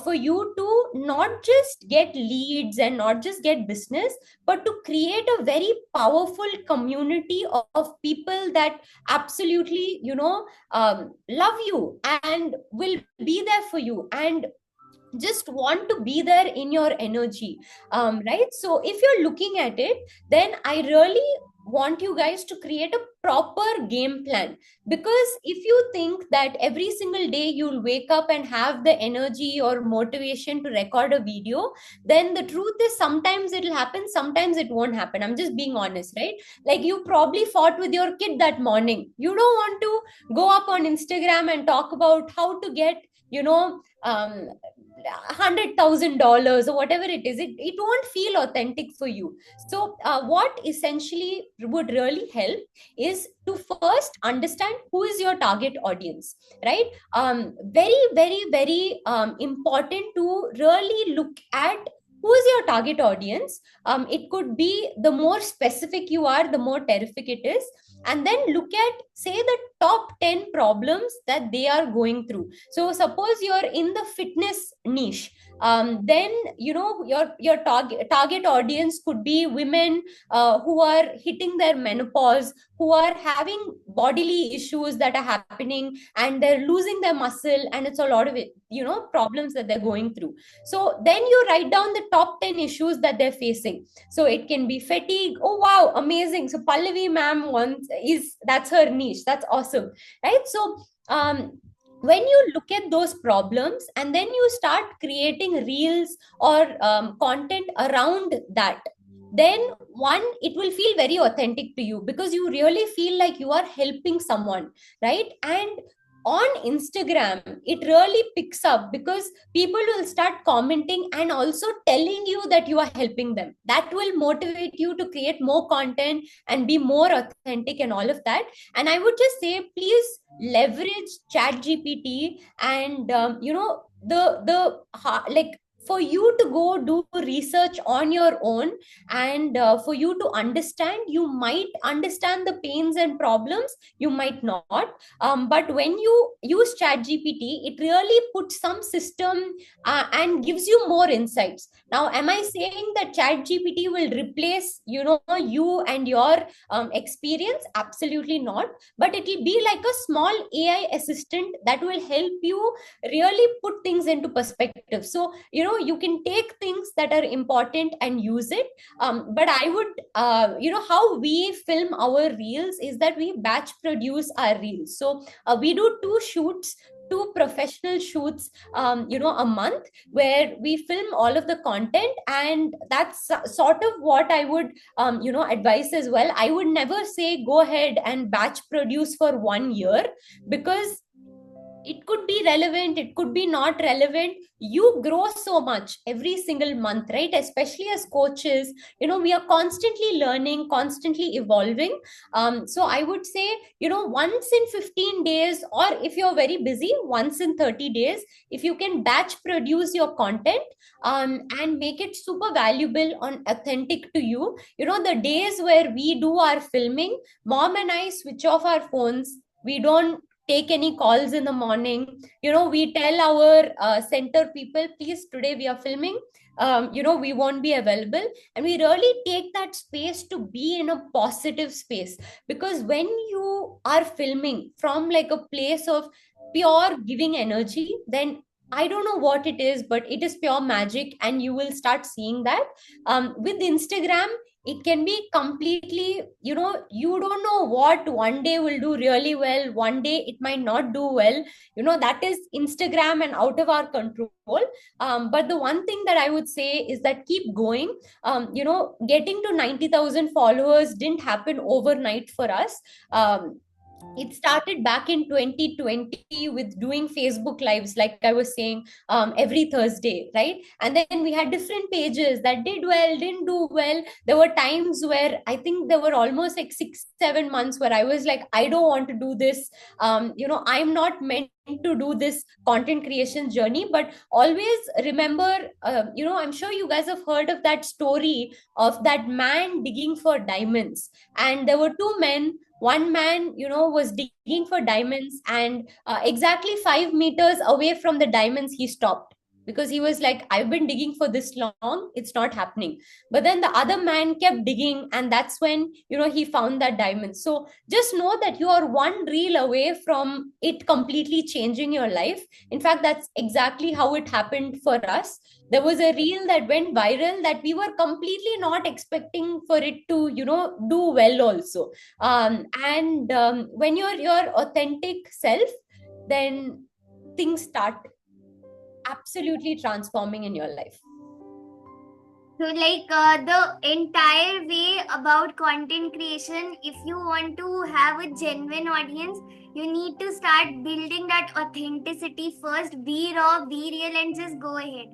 for you to not just get leads and not just get business, but to create a very powerful community of people that absolutely love you and will be there for you and just want to be there in your energy. Right, so if you're looking at it, then I really want you guys to create a proper game plan. Because if you think that every single day you'll wake up and have the energy or motivation to record a video, then the truth is sometimes it'll happen, sometimes it won't happen. I'm just being honest, right? Like, you probably fought with your kid that morning. You don't want to go up on Instagram and talk about how to get $100,000 or whatever it is. It won't feel authentic for you. So what essentially would really help is to first understand who is your target audience, right? Very, very, very important to really look at who is your target audience. It could be, the more specific you are, the more terrific it is. And then look at, say, the top 10 problems that they are going through. So suppose you're in the fitness niche, then your target audience could be women who are hitting their menopause, who are having bodily issues that are happening, and they're losing their muscle, and it's a lot of it, problems that they're going through. So then you write down the top 10 issues that they're facing. So it can be fatigue. Oh wow, amazing. So Pallavi ma'am that's her niche. That's awesome, right? So when you look at those problems and then you start creating reels or content around that, then one, it will feel very authentic to you, because you really feel like you are helping someone, right? And on Instagram, it really picks up because people will start commenting and also telling you that you are helping them. That will motivate you to create more content and be more authentic and all of that. And I would just say, please leverage Chat GPT and like, for you to go do research on your own, and for you to understand. You might understand the pains and problems, you might not, but when you use Chat GPT, it really puts some system and gives you more insights. Now, am I saying that Chat GPT will replace you and your experience? Absolutely not. But it will be like a small AI assistant that will help you really put things into perspective. So you can take things that are important and use it. But I would how we film our reels is that we batch produce our reels. So we do two professional shoots a month, where we film all of the content. And that's sort of what I would advise as well. I would never say go ahead and batch produce for 1 year, because it could be relevant, it could be not relevant. You grow so much every single month, right? Especially as coaches, we are constantly learning, constantly evolving. So I would say, once in 15 days, or if you're very busy, once in 30 days, if you can batch produce your content, and make it super valuable and authentic to you. The days where we do our filming, mom and I switch off our phones. We don't take any calls in the morning. We tell our center people, please, today we are filming. We won't be available. And we really take that space to be in a positive space, because when you are filming from like a place of pure giving energy, then I don't know what it is, but it is pure magic, and you will start seeing that. With Instagram, it can be completely, you don't know what one day will do really well, one day it might not do well. That is Instagram and out of our control. But the one thing that I would say is that keep going. Getting to 90,000 followers didn't happen overnight for us. It started back in 2020 with doing Facebook lives, like I was saying, every Thursday, right? And then we had different pages that did well, didn't do well. There were times where I think there were almost like 6 7 months where I was like, I don't want to do this. I'm not meant to do this content creation journey. But always remember, I'm sure you guys have heard of that story of that man digging for diamonds. And there were two men. One man, was digging for diamonds, and exactly 5 meters away from the diamonds, he stopped, because he was like, I've been digging for this long, it's not happening. But then the other man kept digging, and that's when, he found that diamond. So just know that you are one reel away from it completely changing your life. In fact, that's exactly how it happened for us. There was a reel that went viral that we were completely not expecting for it to, do well also. And when you're your authentic self, then things start absolutely transforming in your life. So, like the entire way about content creation, if you want to have a genuine audience, you need to start building that authenticity first. Be raw, be real, and just go ahead.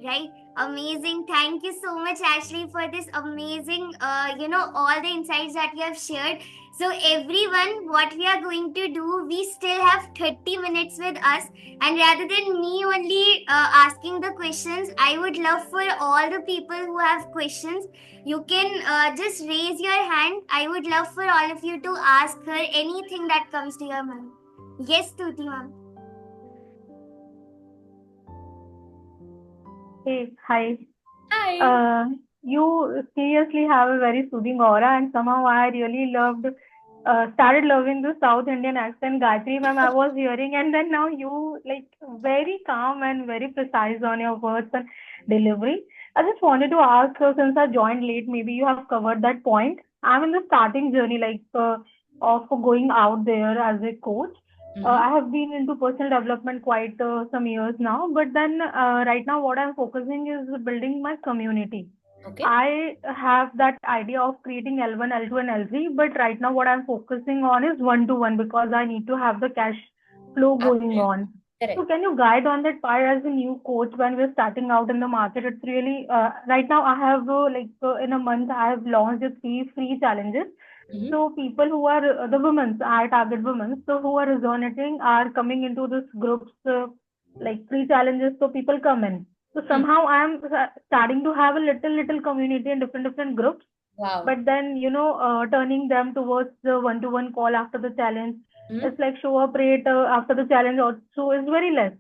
Right? Amazing. Thank you so much, Ashley, for this amazing, all the insights that you have shared. So, everyone, what we are going to do, we still have 30 minutes with us. And rather than me only asking the questions, I would love for all the people who have questions, you can just raise your hand. I would love for all of you to ask her anything that comes to your mind. Yes, Tuti ma'am. Hey, hi. Hi. You seriously have a very soothing aura, and somehow I really started loving the South Indian accent. Gayatri ma'am, I was hearing, and then now you like very calm and very precise on your words and delivery. I just wanted to ask, since I joined late, maybe you have covered that point. I'm in the starting journey, of going out there as a coach. I have been into personal development quite some years now, but then right now what I'm focusing is building my community. Okay. I have that idea of creating L1, L2, and L3, but right now what I'm focusing on is one-to-one, because I need to have the cash flow going on. Correct. So can you guide on that part as a new coach when we're starting out in the market? It's really right now I have in a month I have launched 3 free challenges. So people who are the women, I target women, so who are resonating are coming into this groups like free challenges. So people come in. So somehow I am starting to have a little community in different groups. Wow. But then turning them towards the one-to-one call after the challenge. It's like show up rate after the challenge also is very less.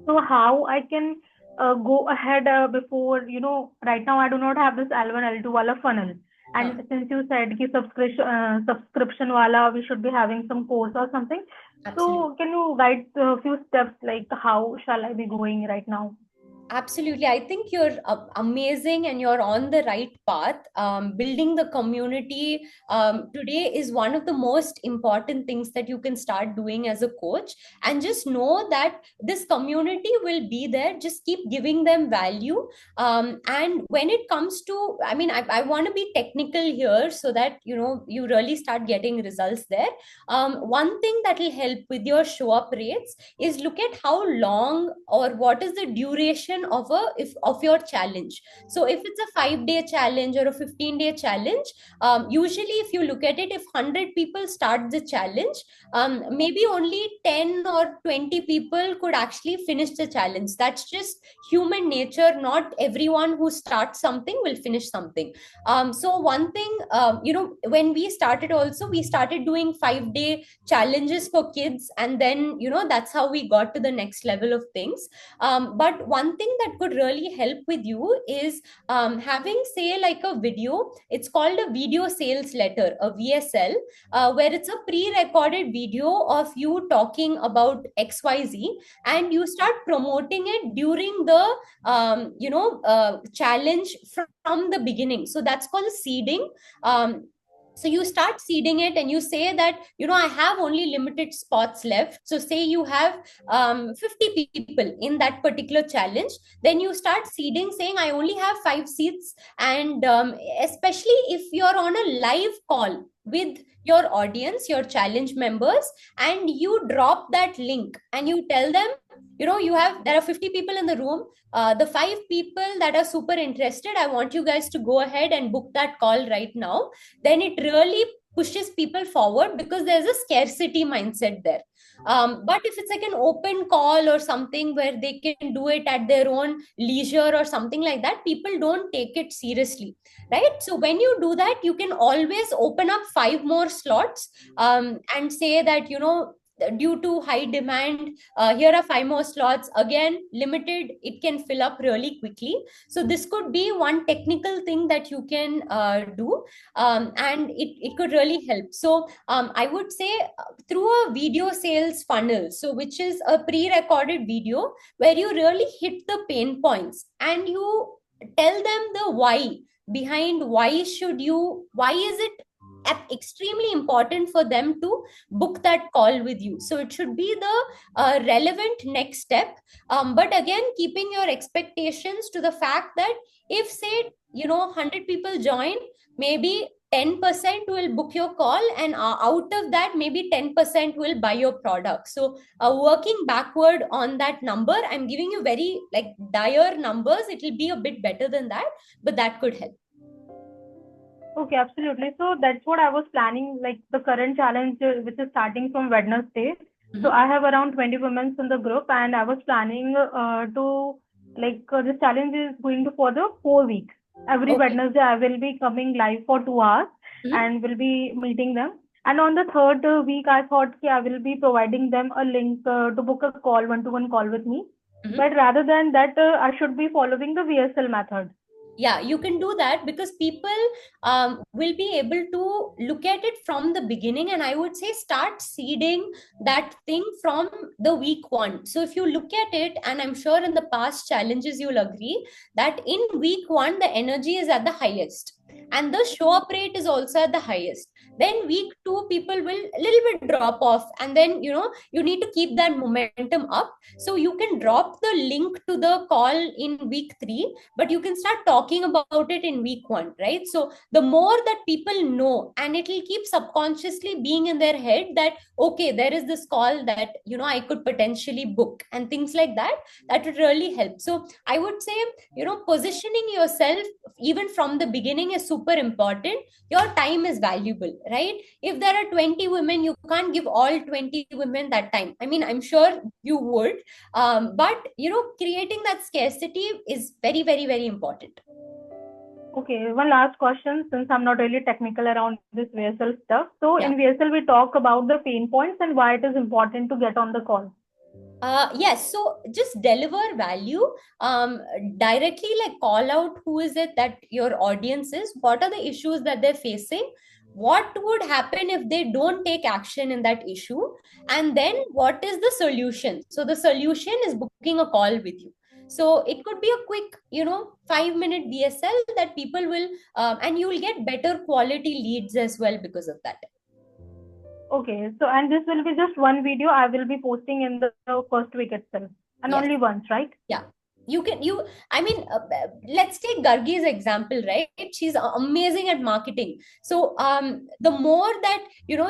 So how I can go ahead before, right now I do not have this L1, L2 wala funnel. And since you said ki subscription wala, we should be having some course or something. Absolutely. So can you guide a few steps, like how shall I be going right now? Absolutely. I think you're amazing and you're on the right path. Building the community today is one of the most important things that you can start doing as a coach. And just know that this community will be there. Just keep giving them value. And when it comes to, I mean, I want to be technical here so that, you know, you really start getting results there. One thing that will help with your show up rates is look at how long or what is the duration of of your challenge. So if it's a 5-day challenge or a 15-day challenge, usually if you look at it, if 100 people start the challenge, maybe only 10 or 20 people could actually finish the challenge. That's just human nature. Not everyone who starts something will finish something. So one thing, you know, when we started also, we started doing 5-day challenges for kids, and then, you know, that's how we got to the next level of things. But one thing that could really help with you is having, say, like a video. It's called a video sales letter, a VSL, where it's a pre-recorded video of you talking about XYZ, and you start promoting it during the challenge from the beginning. So that's called seeding. So you start seeding it and you say that, you know, I have only limited spots left. So say you have 50 people in that particular challenge, then you start seeding saying I only have 5 seats. And especially if you're on a live call with your audience, your challenge members, and you drop that link and you tell them, you know, there are 50 people in the room. The 5 people that are super interested, I want you guys to go ahead and book that call right now. Then it really pushes people forward because there's a scarcity mindset there. But if it's like an open call or something where they can do it at their own leisure or something like that, people don't take it seriously, right? So when you do that, you can always open up 5 more slots, and say that, you know, due to high demand, here are 5 more slots. Again, limited, it can fill up really quickly. So this could be one technical thing that you can do, and it could really help. So I would say through a video sales funnel, so which is a pre-recorded video where you really hit the pain points and you tell them the why behind, why is it extremely important for them to book that call with you. So it should be the relevant next step. But again, keeping your expectations to the fact that if, say, you know, 100 people join, maybe 10% will book your call, and out of that, maybe 10% will buy your product. So working backward on that number, I'm giving you very like dire numbers. It will be a bit better than that, but that could help. Okay, absolutely. So that's what I was planning, like the current challenge, which is starting from Wednesday. So I have around 20 women in the group, and I was planning to this challenge is going to for the 4 weeks. Every Wednesday, I will be coming live for 2 hours and will be meeting them. And on the third week, I thought I will be providing them a link to book a call, one-to-one call with me. But rather than that, I should be following the VSL method. Yeah, you can do that because people will be able to look at it from the beginning. And I would say start seeding that thing from the week 1. So if you look at it, and I'm sure in the past challenges, you'll agree that in week 1, the energy is at the highest and the show up rate is also at the highest. Then week 2, people will a little bit drop off, and then, you know, you need to keep that momentum up. So you can drop the link to the call in week 3, but you can start talking about it in week 1, right? So the more that people know, and it will keep subconsciously being in their head that, okay, there is this call that, you know, I could potentially book, and things like that, that would really help. So I would say, you know, positioning yourself even from the beginning is super important. Your time is valuable, right? If there are 20 women, you can't give all 20 women that time. I mean, I'm sure you would, but, you know, creating that scarcity is very, very, very important. Okay, one last question, since I'm not really technical around this VSL stuff. So in VSL, we talk about the pain points and why it is important to get on the call. Yes, so just deliver value, directly, like call out who is it that your audience is, what are the issues that they're facing, what would happen if they don't take action in that issue, and then what is the solution. So the solution is booking a call with you. So it could be a quick, 5-minute BSL that people will, and you will get better quality leads as well because of that. Okay, so and this will be just one video I will be posting in the first week itself, and Yes. only once, right? Yeah. Let's take Gargi's example, right? She's amazing at marketing. So the more that,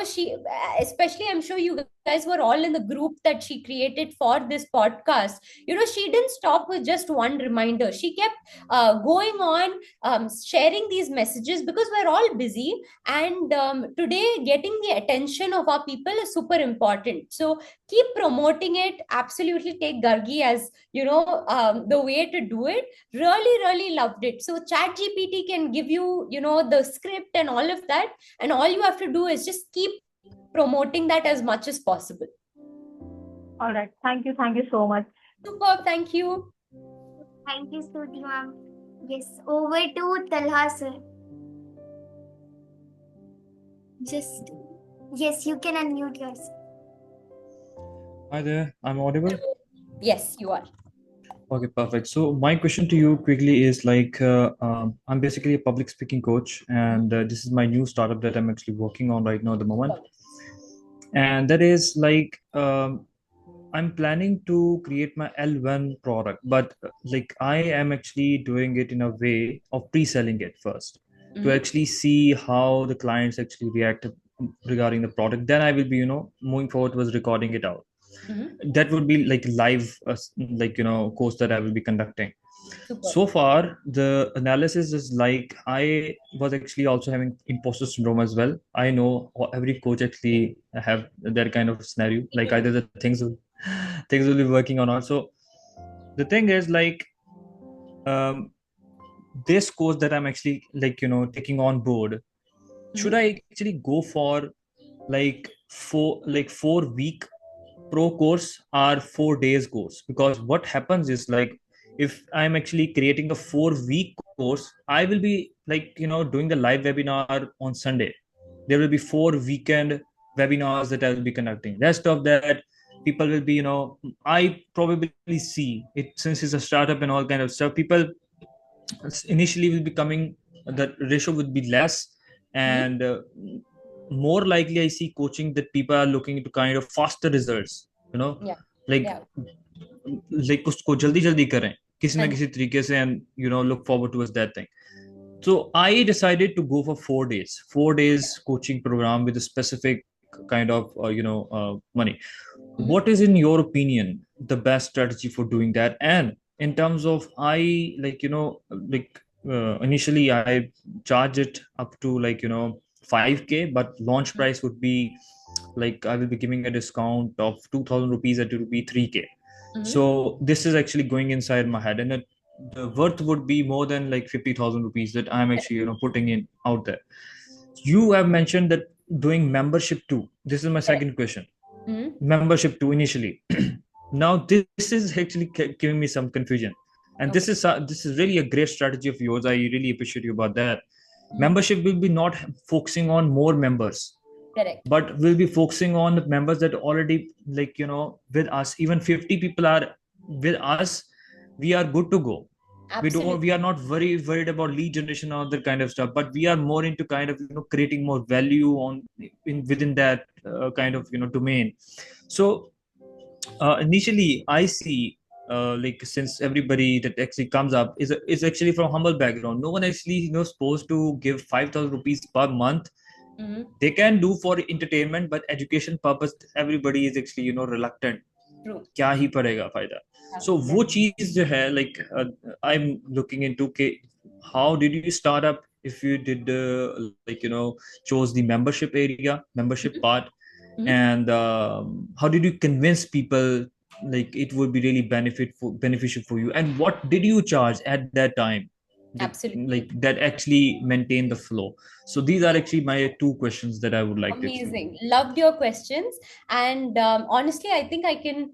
she, especially I'm sure you guys were all in the group that she created for this podcast, she didn't stop with just one reminder. She kept going on, sharing these messages, because we're all busy. And today, getting the attention of our people is super important. So keep promoting it. Absolutely take Gargi as, the way to do it. Really loved it. So chat gpt can give you, the script and all of that, and all you have to do is just keep promoting that as much as possible. All right, thank you so much. Superb. Thank you. Thank you, Stuti ma'am. Yes, over to Talha sir. Yes, you can unmute yourself. Hi there, I'm audible? Yes, you are. Okay, perfect. So my question to you quickly is like, I'm basically a public speaking coach, and this is my new startup that I'm actually working on right now at the moment. And that is like, I'm planning to create my L1 product, but like I am actually doing it in a way of pre-selling it first to actually see how the clients actually react regarding the product. Then I will be, moving forward was recording it out. That would be like live, course that I will be conducting. Super. So far, the analysis is like I was actually also having imposter syndrome as well. I know every coach actually have that kind of scenario, like either the things will be working or not. So the thing is like, this course that I'm actually taking on board, should I actually go for like 4-week pro course or 4 days course? Because what happens is like, if I'm actually creating a 4-week course, I will be doing the live webinar on Sunday. There will be 4 weekend webinars that I will be conducting. Rest of that, people will be, I probably see it, since it's a startup and all kind of stuff, people initially will be coming, the ratio would be less, and more likely I see coaching that people are looking into kind of faster results, like उसको जल्दी जल्दी करें किसी ना किसी तरीके से, and look forward towards that thing. So I decided to go for 4 days, 4 days coaching program with a specific kind of money. What is, in your opinion, the best strategy for doing that? And in terms of, I initially I charge it up to 5K, but launch price would be like, I will be giving a discount of 2,000 rupees at rupee 3K. So this is actually going inside my head, and the worth would be more than like 50,000 rupees that I'm actually putting in out there. You have mentioned that doing membership too. This is my second question. Membership too initially. Now this is actually giving me some confusion, and this is really a great strategy of yours. I really appreciate you about that. Membership will be not focusing on more members. Correct. But we'll be focusing on the members that already with us. Even 50 people are with us, we are good to go. Absolutely. We are not very worried about lead generation or other kind of stuff, but we are more into kind of creating more value within that kind of domain. So initially I see since everybody that actually comes up is actually from humble background. No one actually supposed to give 5,000 rupees per month. They can do for entertainment, but education purpose everybody is actually reluctant. True. क्या ही पड़ेगा फायदा. So वो चीज जो है, like I'm looking into how did you start up, if you did chose the membership part, and how did you convince people like it would be really beneficial for you, and what did you charge at that time? Absolutely. That actually maintain the flow. So these are actually my 2 questions that I would like Amazing. Loved your questions. And honestly, I think I can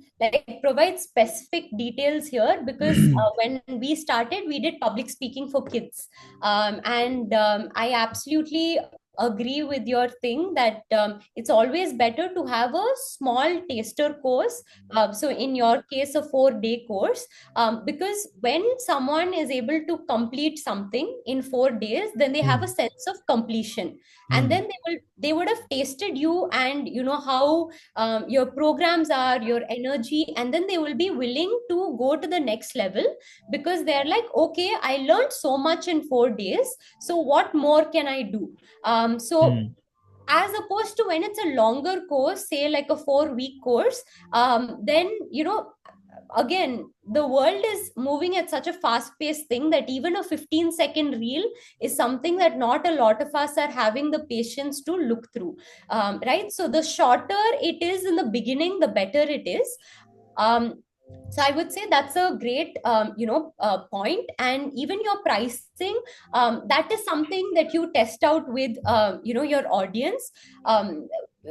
provide specific details here, because when we started, we did public speaking for kids. I absolutely agree with your thing that it's always better to have a small taster course. So in your case, a 4-day course, because when someone is able to complete something in 4 days, then they have a sense of completion, and then they would have tasted you, and you know how your programs are, your energy, and then they will be willing to go to the next level, because they're like, okay, I learned so much in 4 days, so what more can I do? So as opposed to when it's a longer course, say like a 4-week course, then you know, again, the world is moving at such a fast paced thing that even a 15-second reel is something that not a lot of us are having the patience to look through, right? So the shorter it is in the beginning, the better it is. So I would say that's a great point. And even your pricing, that is something that you test out with your audience.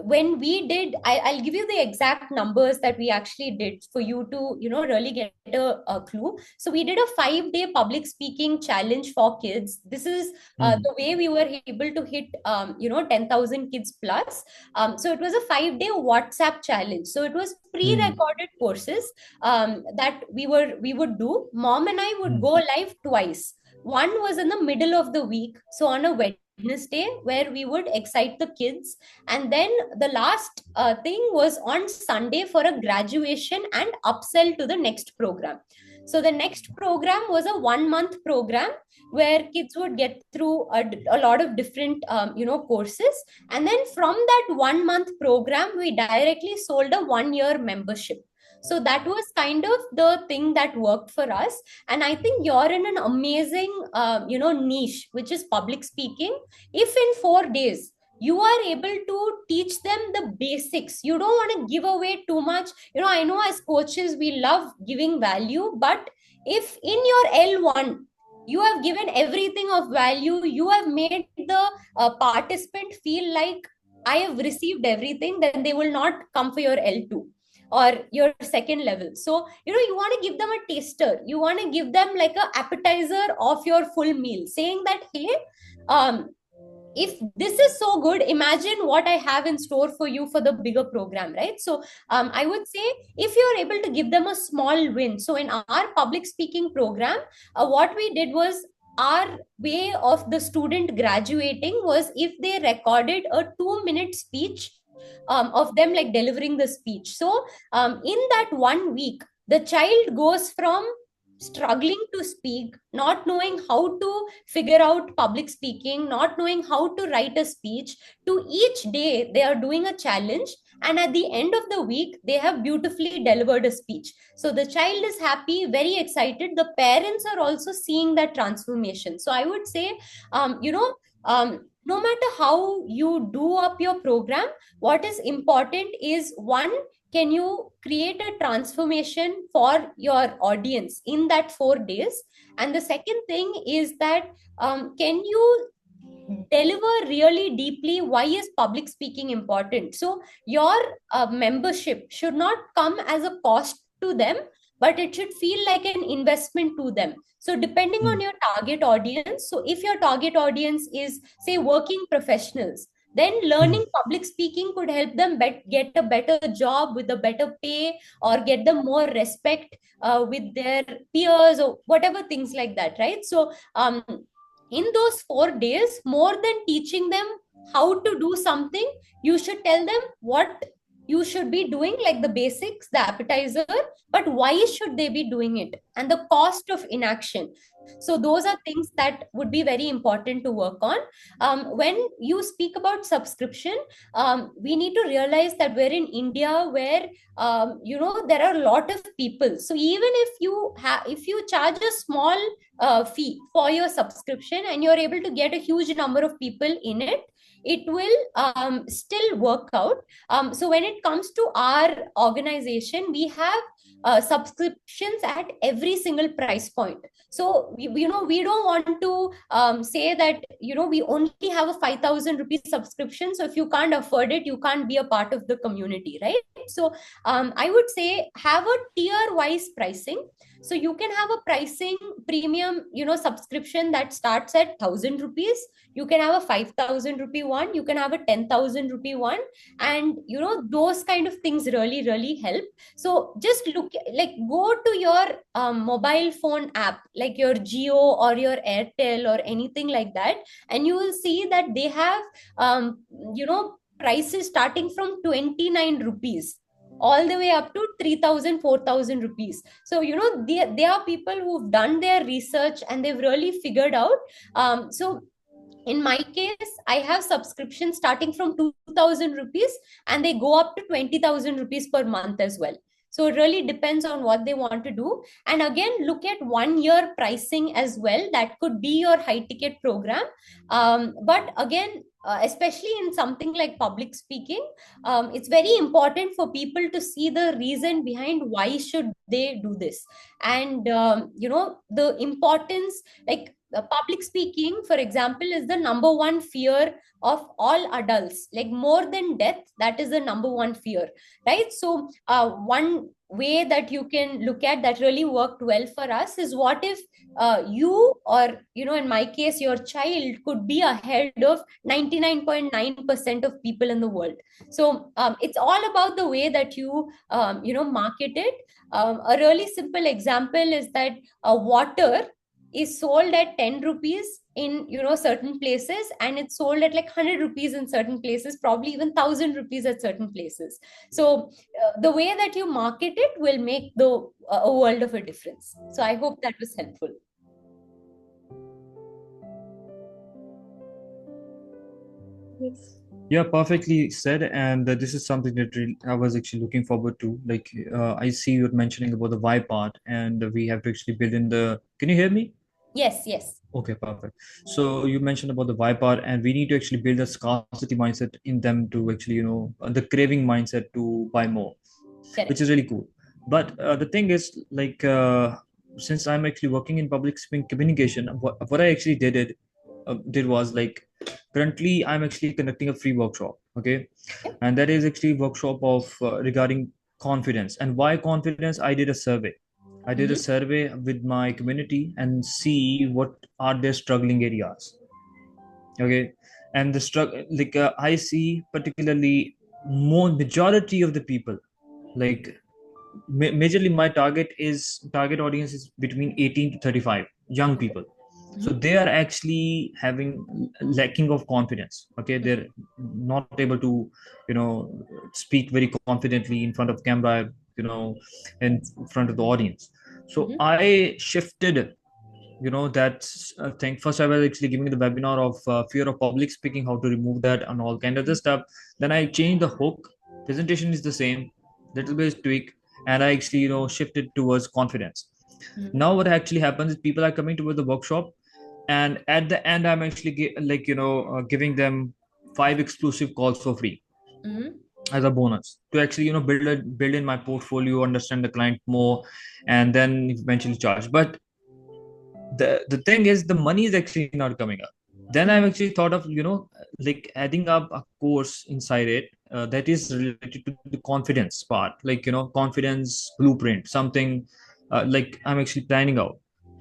When we did, I'll give you the exact numbers that we actually did for you to really get a clue. So we did a 5-day public speaking challenge for kids. This is the way we were able to hit 10,000 kids plus. So it was a 5-day WhatsApp challenge. So it was pre-recorded courses that we would do. Mom and I would go live twice. One was in the middle of the week, so on a Wednesday, where we would excite the kids, and then the last thing was on Sunday for a graduation and upsell to the next program. So the next program was a 1-month program where kids would get through a lot of different courses, and then from that 1-month program we directly sold a 1-year membership. So that was kind of the thing that worked for us. And I think you're in an amazing niche, which is public speaking. If in 4 days you are able to teach them the basics, you don't want to give away too much. I know as coaches we love giving value, but if in your L1 you have given everything of value, you have made the participant feel like I have received everything, then they will not come for your L2 or your second level. So you want to give them a taster, you want to give them like a appetizer of your full meal, saying that, hey, if this is so good, imagine what I have in store for you for the bigger program, right? So I would say if you're able to give them a small win. So in our public speaking program, what we did was, our way of the student graduating was if they recorded a 2-minute speech of them like delivering the speech. So in that 1 week, the child goes from struggling to speak, not knowing how to figure out public speaking, not knowing how to write a speech, to each day they are doing a challenge, and at the end of the week they have beautifully delivered a speech. So the child is happy, very excited. The parents are also seeing that transformation. So I would say no matter how you do up your program, what is important is, one, can you create a transformation for your audience in that 4 days? And the second thing is that can you deliver really deeply why is public speaking important? So your membership should not come as a cost to them, but it should feel like an investment to them. So depending on your target audience, so if your target audience is, say, working professionals, then learning public speaking could help them get a better job with a better pay, or get them more respect with their peers, or whatever, things like that, right? So in those 4 days, more than teaching them how to do something, you should tell them what you should be doing, like the basics, the appetizer, but why should they be doing it, and the cost of inaction. So those are things that would be very important to work on. When you speak about subscription, we need to realize that we're in India, where there are a lot of people. So even if you charge a small fee for your subscription and you're able to get a huge number of people in it, it will still work out. So when it comes to our organization, we have subscriptions at every single price point. So we don't want to say that we only have a 5,000 rupees subscription, so if you can't afford it, you can't be a part of the community, right? So I would say have a tier wise pricing. So you can have a pricing premium subscription that starts at 1,000 rupees. You can have a 5,000 rupee one, you can have a 10,000 rupee one, and those kind of things really really help. So just go to your mobile phone app, like your Jio or your Airtel or anything like that, and you will see that they have prices starting from 29 rupees all the way up to 3,000, 4,000 rupees. So they are people who've done their research and they've really figured out. So in my case, I have subscriptions starting from 2,000 rupees and they go up to 20,000 rupees per month as well. So it really depends on what they want to do. And again, look at 1 year pricing as well. That could be your high ticket program. But again, especially in something like public speaking, it's very important for people to see the reason behind why should they do this. And the importance, like public speaking, for example, is the number one fear of all adults. Like more than death, that is the number one fear, right? So one way that you can look at that really worked well for us is, what if you, or in my case your child, could be ahead of 99.9% of people in the world. So it's all about the way that you market it. A really simple example is that water is sold at 10 rupees in certain places, and it's sold at like 100 rupees in certain places, probably even 1,000 rupees at certain places. So the way that you market it will make a world of a difference. So I hope that was helpful. Yes. Yeah, perfectly said. And this is something that I was actually looking forward to. Like, I see you're mentioning about the why part, and we have to actually build in the. Can you hear me? Yes. Okay, perfect. So you mentioned about the why part, and we need to actually build a scarcity mindset in them to actually, the craving mindset to buy more, Correct. which is really cool. But the thing is, like, since I'm actually working in public speaking communication, what I actually did was, like, currently I'm actually conducting a free workshop. Okay, and that is actually a workshop of regarding confidence. And why confidence? I did a survey. I did a survey with my community and see what are their struggling areas. Okay, and the struggle, like, I see particularly more majority of the people, like, majorly my target audience is between 18 to 35 young people. So they are actually having lacking of confidence. Okay, they're not able to speak very confidently in front of camera, in front of the audience. So I shifted that thing. First I was actually giving the webinar of fear of public speaking, how to remove that and all kind of the stuff. Then I changed the hook. Presentation is the same, little bit tweak, and I actually shifted towards confidence. Now what actually happens is people are coming towards the workshop, and at the end I'm actually giving them 5 exclusive calls for free as a bonus to actually build in my portfolio, understand the client more, and then eventually charge. But the thing is, the money is actually not coming up. Then I've actually thought of like adding up a course inside it that is related to the confidence part, like confidence blueprint, something like I'm actually planning out.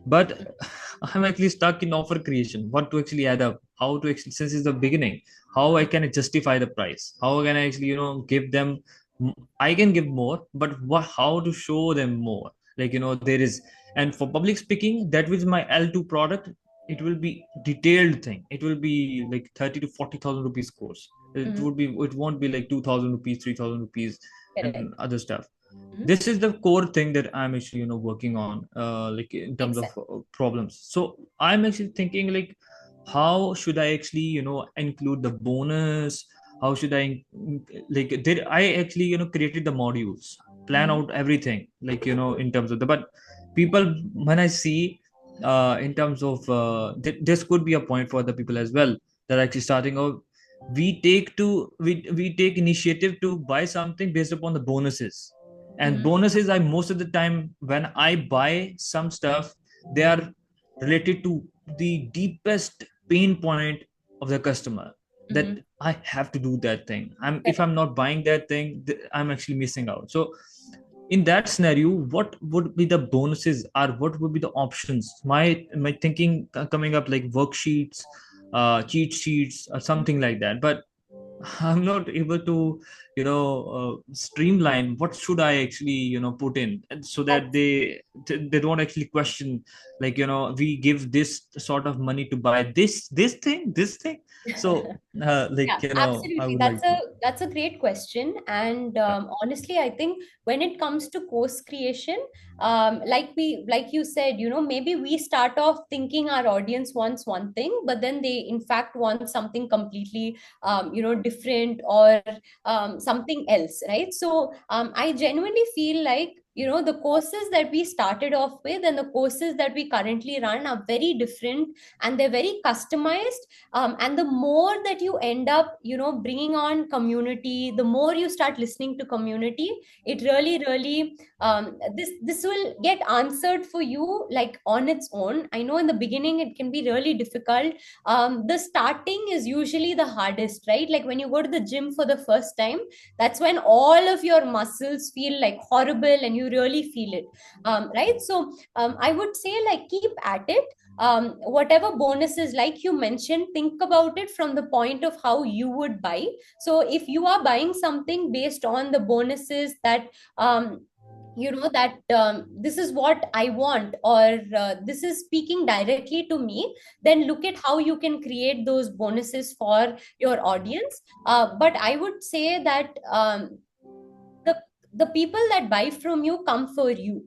But I'm actually stuck in offer creation, what to actually add up, how to actually, since it's the beginning, how I can justify the price, how can I actually give them, I can give more, but how to show them more, like there is. And for public speaking, that was my L2 product. It will be detailed thing. It will be like 30 to 40,000 rupees course. It won't be like 2,000 rupees, 3,000 rupees, and other stuff. This is the core thing that I'm actually working on, like in terms of problems. So I'm actually thinking, like, how should I actually include the bonus? How should I, like, did I actually created the modules, plan out everything, like in terms of the, but people, when I see in terms of this could be a point for the people as well that are actually starting out. We take initiative to buy something based upon the bonuses. And bonuses, I most of the time when I buy some stuff, they are related to the deepest pain point of the customer, that I have to do that thing. If I'm not buying that thing, I'm actually missing out. So in that scenario, what would be the bonuses, or what would be the options? My thinking coming up, like worksheets, cheat sheets or something like that. But I'm not able to, streamline what should I actually, put in, and so that they don't actually question, like, we give this sort of money to buy this thing. So, like, Yeah, I absolutely. would like to. That's a great question. And honestly, I think when it comes to course creation, like you said, maybe we start off thinking our audience wants one thing, but then they in fact want something completely different, or something else, right? So I genuinely feel like the courses that we started off with and the courses that we currently run are very different, and they're very customized. And the more that you end up bringing on community, the more you start listening to community, it really this will get answered for you, like, on its own. I know in the beginning it can be really difficult. The starting is usually the hardest, right? Like when you go to the gym for the first time, that's when all of your muscles feel like horrible and you really feel it, right? So I would say, like, keep at it. Whatever bonuses, like you mentioned, think about it from the point of how you would buy. So if you are buying something based on the bonuses that this is what I want, or this is speaking directly to me, then look at how you can create those bonuses for your audience. But I would say that the the people that buy from you come for you.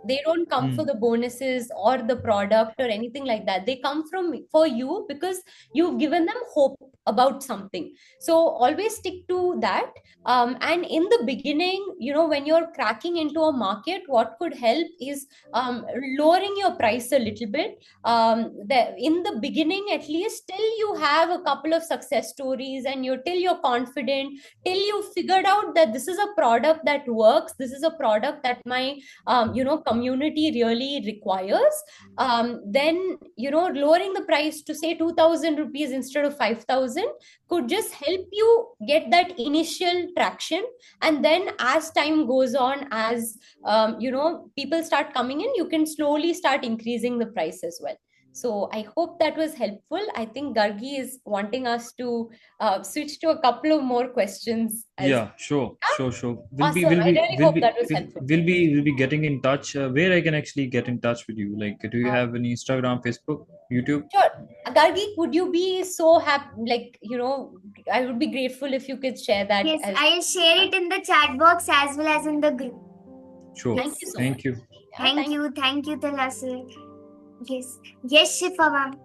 They don't come for the bonuses or the product or anything like that. They come for you because you've given them hope about something. So always stick to that. And in the beginning, when you're cracking into a market, what could help is lowering your price a little bit. In the beginning, at least, till you have a couple of success stories, and till you're confident, till you figured out that this is a product that works, this is a product that my community really requires, then lowering the price to say 2,000 rupees instead of 5,000 could just help you get that initial traction. And then as time goes on, as people start coming in, you can slowly start increasing the price as well. So I hope that was helpful. I think Gargi is wanting us to switch to a couple of more questions. Yeah, sure. Awesome. I really hope that was helpful. We'll be getting in touch. Where I can actually get in touch with you? Like, do you have any Instagram, Facebook, YouTube? Sure. Gargi, would you be so happy? Like, I would be grateful if you could share that. Yes, I'll share it in the chat box as well as in the group. Sure. Thank you so Thank much. you. Yeah, thank you, Talasir. Yes, Shifa ma'am.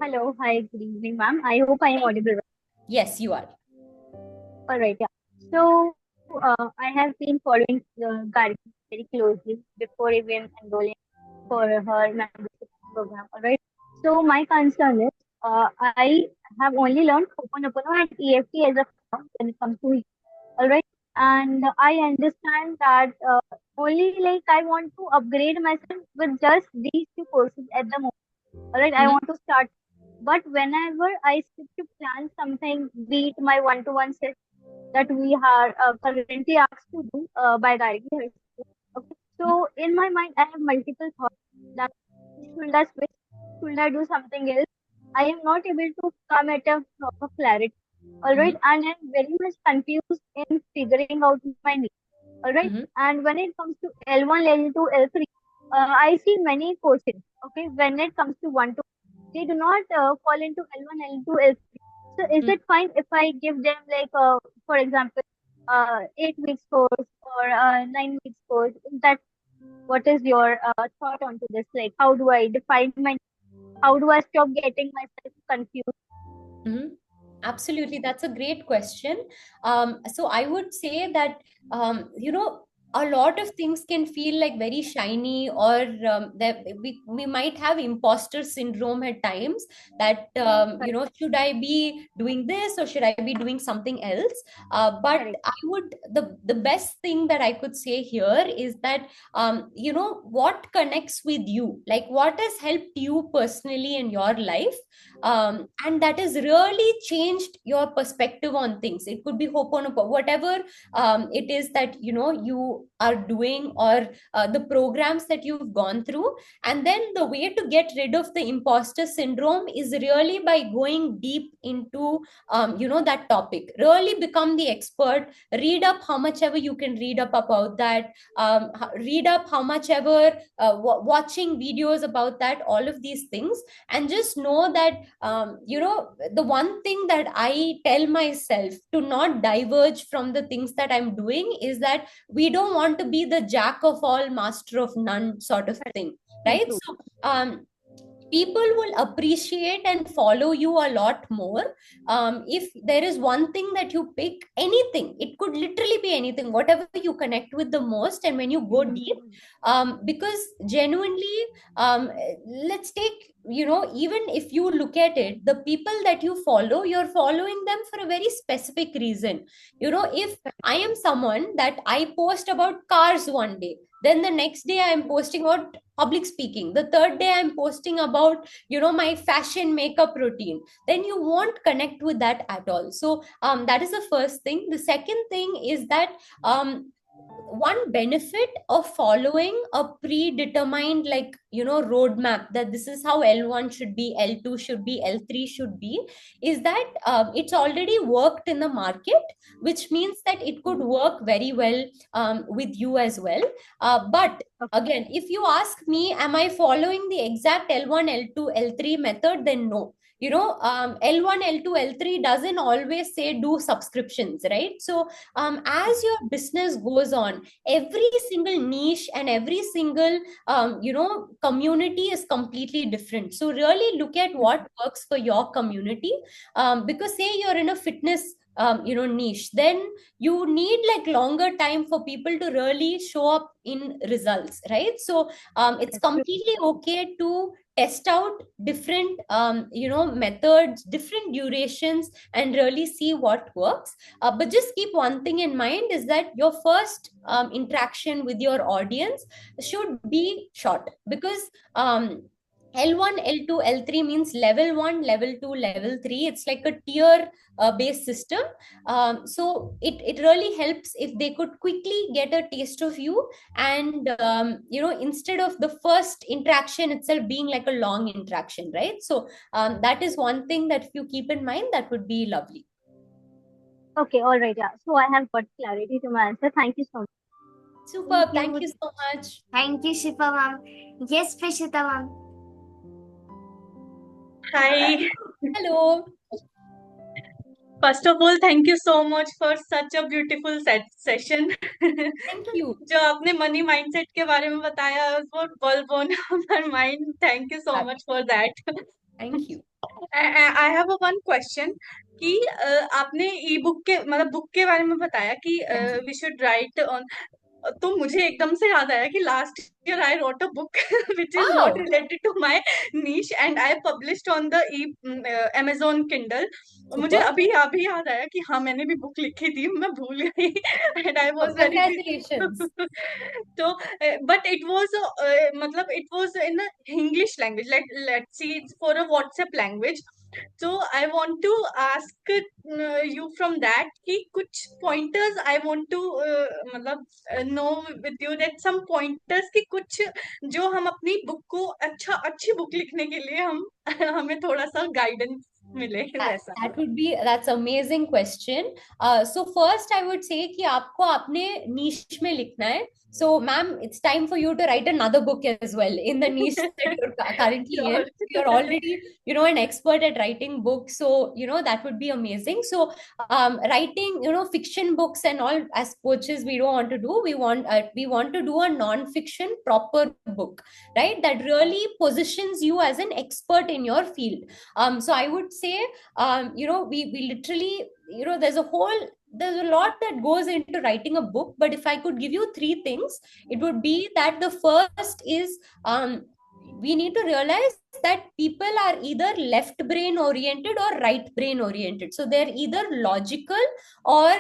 Hello, hi, good evening, ma'am. I hope I am audible. Yes, you are. All right, yeah. So, I have been following Gargi very closely before even enrolling for her membership program. All right. So, my concern is, I have only learned Ho'oponopono and EFT as a form when it comes to it. All right. And I understand that only like I want to upgrade myself with just these two courses at the moment. All right. I want to start. But whenever I stick to plan something, be it my one-to-one session that we are currently asked to do by Gargi. Okay. So in my mind, I have multiple thoughts that should I switch? Should I do something else? I am not able to come at a proper clarity. All right. And I'm very much confused in figuring out my needs. All right. And when it comes to L1, L2, L3, I see many courses. Okay. When it comes to one to they do not fall into L1, L2, L3. So is it fine if I give them like, for example, 8 weeks course or 9 weeks course? That what is your thought onto this? Like, how do I define how do I stop getting myself confused? Absolutely, that's a great question. So I would say that a lot of things can feel like very shiny, or that we might have imposter syndrome at times, that should I be doing this or should I be doing something else? But I would the best thing that I could say here is that what connects with you, like what has helped you personally in your life, and that has really changed your perspective on things. It could be Ho'oponopono, whatever it is that you are doing, or the programs that you've gone through. And then the way to get rid of the imposter syndrome is really by going deep into that topic. Really become the expert. Read up how much ever you can read up about that. Read up how much ever, watching videos about that, all of these things. And just know that the one thing that I tell myself to not diverge from the things that I'm doing is that we don't want to be the jack of all, master of none sort of thing, right? True. So people will appreciate and follow you a lot more if there is one thing that you pick. Anything, it could literally be anything, whatever you connect with the most, and when you go deep, because genuinely, let's take, even if you look at it, the people that you follow, you're following them for a very specific reason. If I am someone that I post about cars one day, then the next day I'm posting about public speaking, the third day I'm posting about my fashion makeup routine, then you won't connect with that at all. So that is the first thing. The second thing is that one benefit of following a predetermined roadmap, that this is how L1 should be, L2 should be, L3 should be, is that it's already worked in the market, which means that it could work very well with you as well. But again, if you ask me, am I following the exact L1, L2, L3 method, then no. L1, L2, L3 doesn't always say do subscriptions, right? So as your business goes on, every single niche and every single community is completely different. So really look at what works for your community, because say you're in a fitness niche, then you need longer time for people to really show up in results, right? So it's completely okay to test out different methods, different durations, and really see what works. But just keep one thing in mind, is that your first interaction with your audience should be short, because L1, L2, L3 means level 1, level 2, level 3. It's like a tier based system. So it really helps if they could quickly get a taste of you, and instead of the first interaction itself being like a long interaction, right? So that is one thing that if you keep in mind, that would be lovely. Okay, all right, yeah. So I have got clarity to my answer. Thank you so much. Super. Thank you so much. Thank you, Shifa ma'am. Yes, Prishita ma'am. Hi. Hello. First of all, thank you so much for such a beautiful session. Thank you. जो आपने money mindset के बारे में बताया, वो bulb on my mind. Thank you so much for that. Thank you. I have a one question कि आपने ई book के मतलब बुक के बारे में बताया कि we should write on. तो मुझे एकदम से याद आया कि last year I wrote a book which is not Wow. related to my niche and I published on the Amazon Kindle. मुझे अभी याद आया कि हाँ मैंने भी बुक लिखी थी, मैं भूल गई and I was very Congratulations. so but it was मतलब it was in a English language, let's see, it's for a WhatsApp language. So I want to ask you from that कि कुछ pointers I want to मतलब know with you, that some pointers कि कुछ जो हम अपनी book को अच्छी बुक लिखने के लिए हमें थोड़ा सा guidance मिले वैसा. That's amazing question. So first I would say कि आपको अपने niche में लिखना है. So ma'am, it's time for you to write another book as well in the niche that you're currently in. You're already, an expert at writing books. So, that would be amazing. So writing, fiction books and all, as coaches, we don't want to do. We want to do a non-fiction proper book, right? That really positions you as an expert in your field. So I would say, we literally, there's a lot that goes into writing a book, but if I could give you 3 things, it would be that the first is we need to realize that people are either left brain oriented or right brain oriented. So they're either logical or,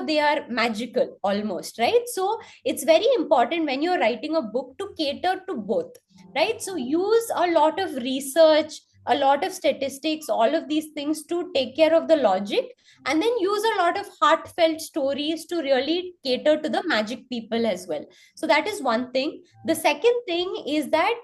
they are magical almost, right? So it's very important when you're writing a book to cater to both, right? So use a lot of research, a lot of statistics, all of these things to take care of the logic, and then use a lot of heartfelt stories to really cater to the magic people as well. So that is one thing. The second thing is that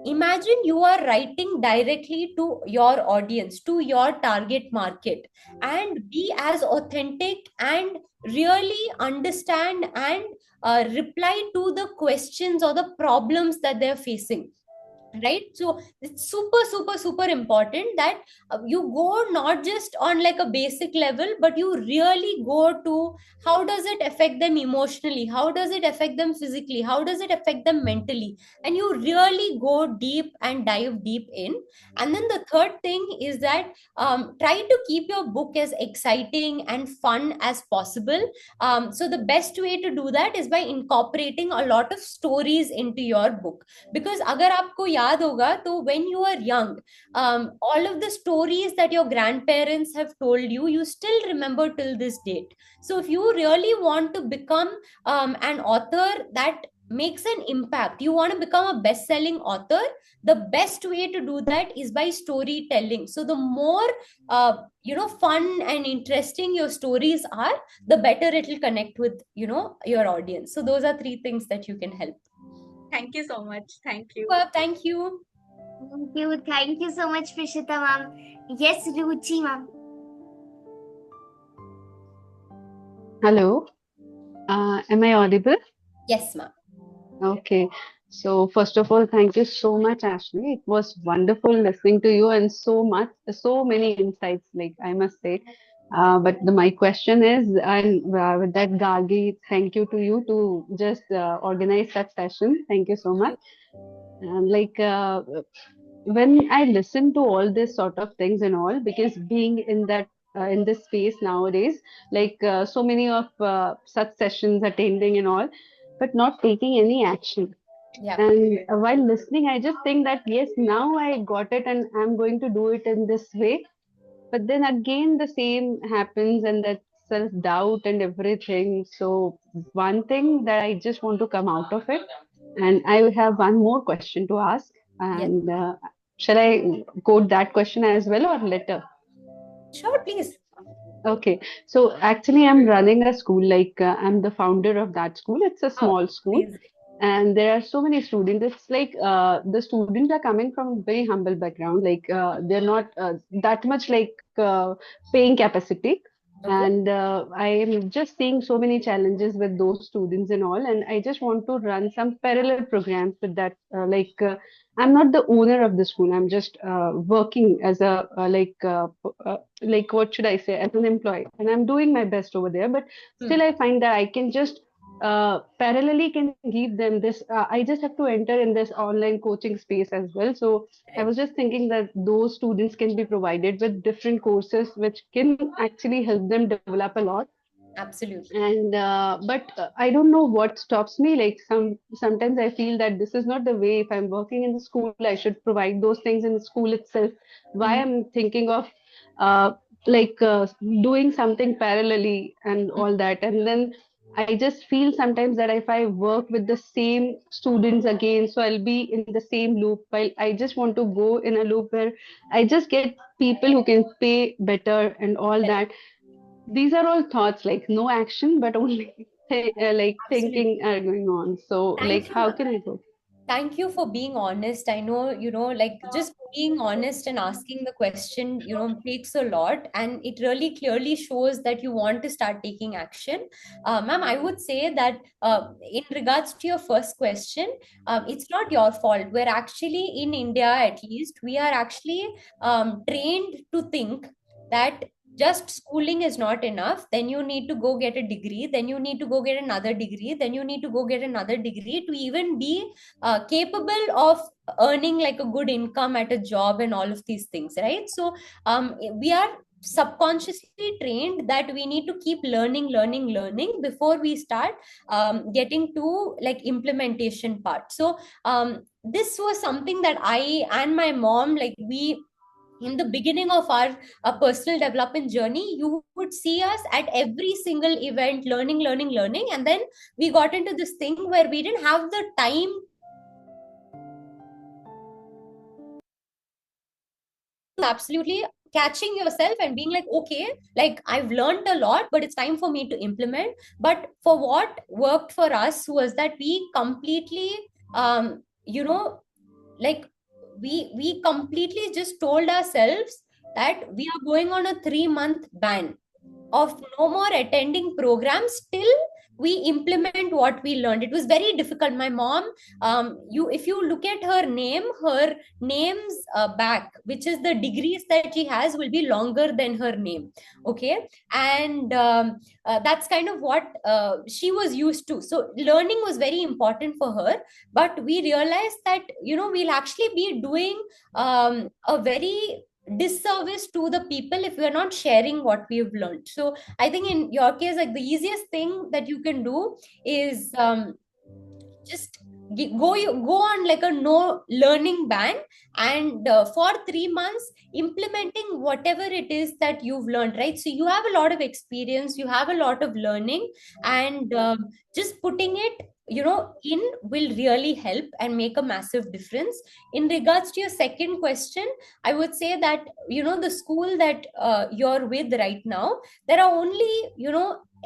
imagine you are writing directly to your audience, to your target market, and be as authentic and really understand and reply to the questions or the problems that they're facing, right? So it's super important that you go not just on like a basic level, but you really go to how does it affect them emotionally, how does it affect them physically, how does it affect them mentally, and you really go deep and dive deep in. And then the third thing is that try to keep your book as exciting and fun as possible. So the best way to do that is by incorporating a lot of stories into your book, because अगर आपको याद होगा तो when you are young, all of the stories that your grandparents have told you, you still remember till this date. So if you really want to become an author that makes an impact, you want to become a best-selling author, the best way to do that is by storytelling. So the more fun and interesting your stories are, the better it will connect with your audience. So those are three things that you can help. Thank you so much. Thank you. Well, thank you. Thank you so much, Prishita ma'am. Yes, Ruchi ma'am. Hello. Am I audible? Yes, ma'am. Okay. So first of all, thank you so much, Ashley. It was wonderful listening to you and so many insights, like I must say. But my question is, and with that, Gargi, thank you to you to just organize that session. Thank you so much. When I listen to all this sort of things and all, because being in that in this space nowadays, so many of such sessions attending and all, but not taking any action. Yeah. And while listening, I just think that yes, now I got it and I'm going to do it in this way. But then again, the same happens and that self-doubt and everything. So one thing that I just want to come out of it, and I have one more question to ask. And shall I quote that question as well or later? Sure, please. Okay. So actually, I'm running a school, I'm the founder of that school. It's a small school. Please. And there are so many students. It's like the students are coming from very humble background. They're not that much paying capacity. Okay. And I am just seeing so many challenges with those students and all. And I just want to run some parallel programs with that. I'm not the owner of the school. I'm just working as a what should I say, as an employee. And I'm doing my best over there. But still, I find that I can just parallelly can give them this. I just have to enter in this online coaching space as well. So I was just thinking that those students can be provided with different courses which can actually help them develop a lot. Absolutely. And but I don't know what stops me. Sometimes I feel that this is not the way. If I'm working in the school, I should provide those things in the school itself. Why I'm thinking of doing something parallelly and all that. And then I just feel sometimes that if I work with the same students again, so I'll be in the same loop. While I just want to go in a loop where I just get people who can pay better and all that. These are all thoughts, like no action, but only thinking are going on. So how can I go? Thank you for being honest. I know, just being honest and asking the question, takes a lot. And it really clearly shows that you want to start taking action. Ma'am, I would say that in regards to your first question, it's not your fault. We're actually, in India at least, we are actually trained to think that just schooling is not enough. Then you need to go get a degree, then you need to go get another degree, then you need to go get another degree to even be capable of earning like a good income at a job and all of these things, right? So we are subconsciously trained that we need to keep learning before we start getting to like implementation part. So this was something that I and my mom, we, in the beginning of our personal development journey, you would see us at every single event learning. And then we got into this thing where we didn't have the time absolutely catching yourself and being like, okay, like I've learned a lot, but it's time for me to implement. But for what worked for us was that we completely, you know, like we completely just told ourselves that we are going on a 3-month ban of no more attending programs till we implement what we learned. It was very difficult. My mom, if you look at her name's back, which is the degrees that she has, will be longer than her name. Okay, and that's kind of what she was used to. So learning was very important for her. But we realized that we'll actually be doing a very disservice to the people if we're not sharing what we've learned. So I think in your case, like the easiest thing that you can do is just go on like a no learning ban, and for 3 months implementing whatever it is that you've learned, right? So you have a lot of experience, you have a lot of learning, and just putting it in will really help and make a massive difference. In regards to your second question, I would say that the school that you're with right now, there are only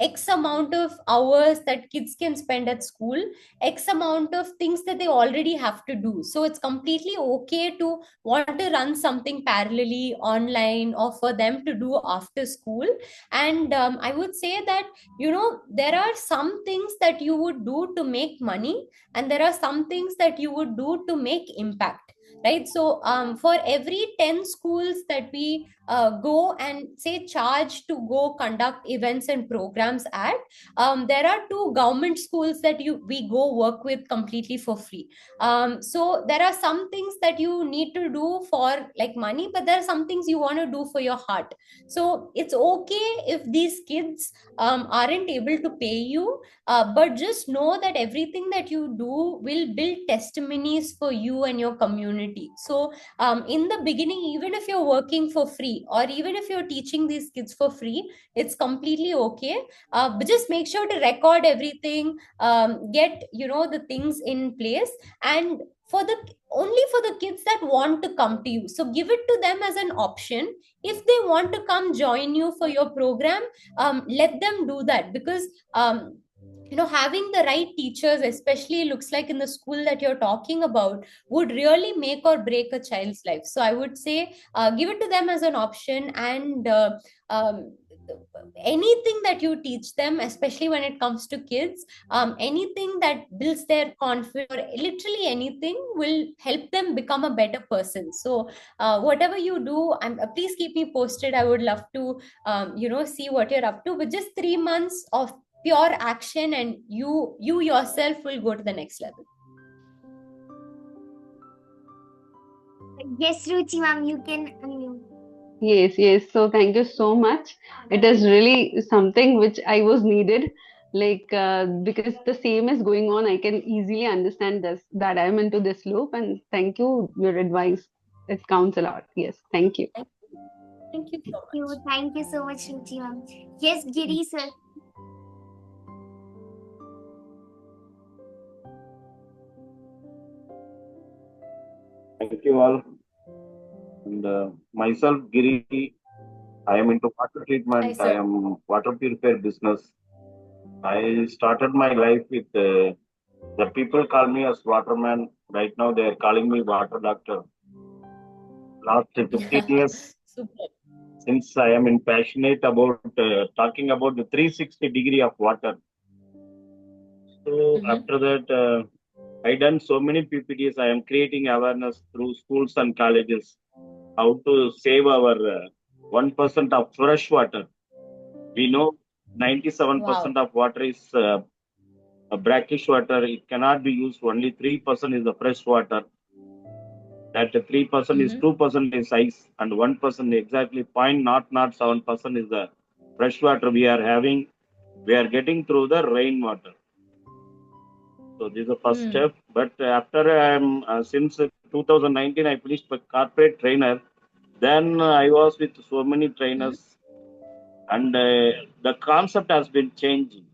x amount of hours that kids can spend at school, x amount of things that they already have to do. So it's completely okay to want to run something parallelly online or for them to do after school. And I would say that there are some things that you would do to make money, and there are some things that you would do to make impact, right? So for every 10 schools that we go and say charge to go conduct events and programs at, there are 2 government schools that we go work with completely for free. So there are some things that you need to do for like money, but there are some things you want to do for your heart. So it's okay if these kids aren't able to pay you, but just know that everything that you do will build testimonies for you and your community. So in the beginning, even if you're working for free or even if you're teaching these kids for free, it's completely okay. But just make sure to record everything, get the things in place, and only for the kids that want to come to you, so give it to them as an option. If they want to come join you for your program, let them do that, because having the right teachers, especially looks like in the school that you're talking about, would really make or break a child's life. So I would say give it to them as an option, and anything that you teach them, especially when it comes to kids, anything that builds their confidence, or literally anything, will help them become a better person. So whatever you do, please keep me posted. I would love to see what you're up to. But just 3 months of pure action, and you yourself will go to the next level. Yes, Ruchi ma'am, you can unmute. Yes. So thank you so much. It is really something which I was needed, like because the same is going on. I can easily understand this, that I'm into this loop, and thank you. Your advice, it counts a lot. Yes, thank you. Thank you so much. Thank you so much, Ruchi ma'am. Yes, Giri sir. Thank you all. And myself, Giri, I am into water treatment. Hi, sir. I am water purifier business. I started my life with the people call me as waterman. Right now, they are calling me water doctor. Last 15 years, Super. since I am passionate about talking about the 360 degree of water. So after that, I done so many PPTs. I am creating awareness through schools and colleges how to save our 1% of fresh water. We know 97% of water is brackish water. It cannot be used. Only 3% is the fresh water. That 3% is 2% is ice, and 1% exactly 0.007% is the fresh water we are having. We are getting through the rainwater. So this is the first step. But after since 2019, I finished a corporate trainer. Then I was with so many trainers, and the concept has been changing.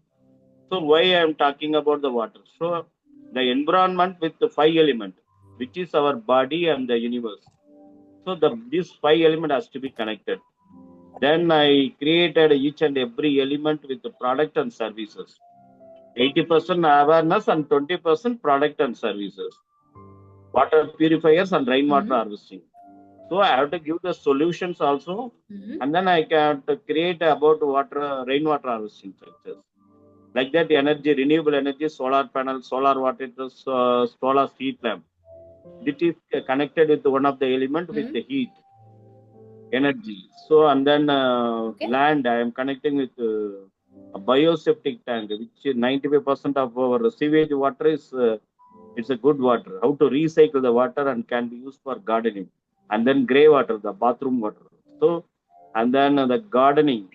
So why I am talking about the water? So the environment with the 5 elements, which is our body and the universe. So this 5 element has to be connected. Then I created each and every element with the product and services. 80% awareness and 20% product and services. Water purifiers and rainwater harvesting. So I have to give the solutions also, and then I can create about rainwater harvesting structures. Like that, energy, renewable energy, solar panel, solar water heaters, solar heat lamp. It is connected with one of the element with the heat, energy. So and then land, I am connecting with a bioseptic tank, which is 95% of our sewage water is it's a good water. How to recycle the water and can be used for gardening. And then grey water, the bathroom water. So and then the gardening.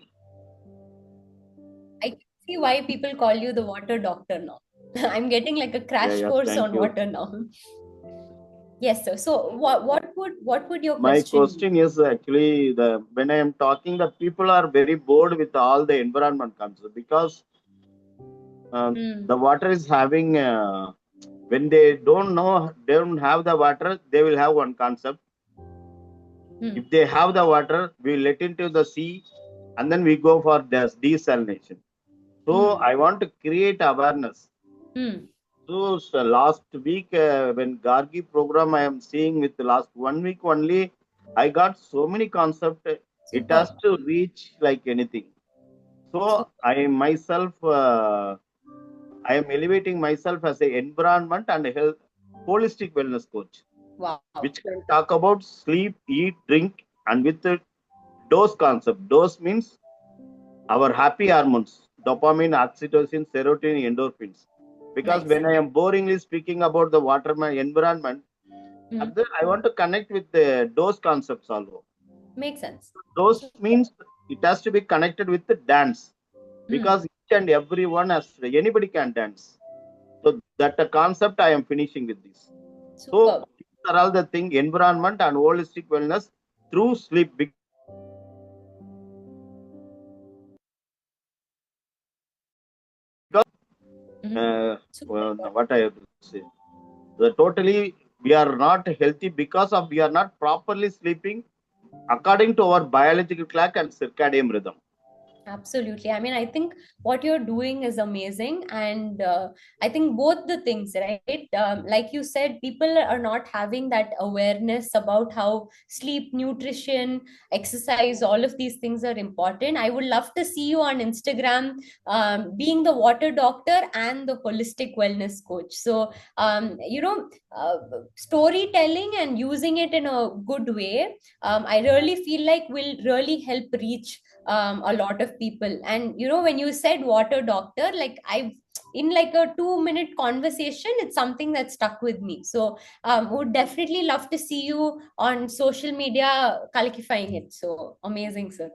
I can see why people call you the water doctor now. I'm getting like a crash course thank on you. water now. Yes, sir. So what would your My question be? question is actually when I am talking, the people are very bored with all the environment concept because the water is having when they don't have the water, they will have one concept. If they have the water, we let into the sea, and then we go for desalination. So I want to create awareness. So last week when Gargi program I am seeing with the last 1 week only, I got so many concepts. It has to reach like anything. So I myself, I am elevating myself as an environment and health holistic wellness coach. Wow. Which can talk about sleep, eat, drink, and with the dose concept. Dose means our happy hormones, dopamine, oxytocin, serotonin, endorphins. Because when I am boringly speaking about the water environment, I want to connect with the dose concepts also. Makes sense. Dose means it has to be connected with the dance. Because each and everyone anybody can dance. So that the concept I am finishing with this. So these are all the things, environment and holistic wellness through sleep. What I have to say, totally we are not healthy because of we are not properly sleeping according to our biological clock and circadian rhythm. Absolutely. I mean, I think what you're doing is amazing. And I think both the things, right? Like you said, people are not having that awareness about how sleep, nutrition, exercise, all of these things are important. I would love to see you on Instagram being the water doctor and the holistic wellness coach. So, storytelling and using it in a good way, I really feel like will really help reach a lot of people. And when you said water doctor, like I've in like a 2-minute conversation, it's something that stuck with me. So would definitely love to see you on social media calcifying it. So amazing, sir.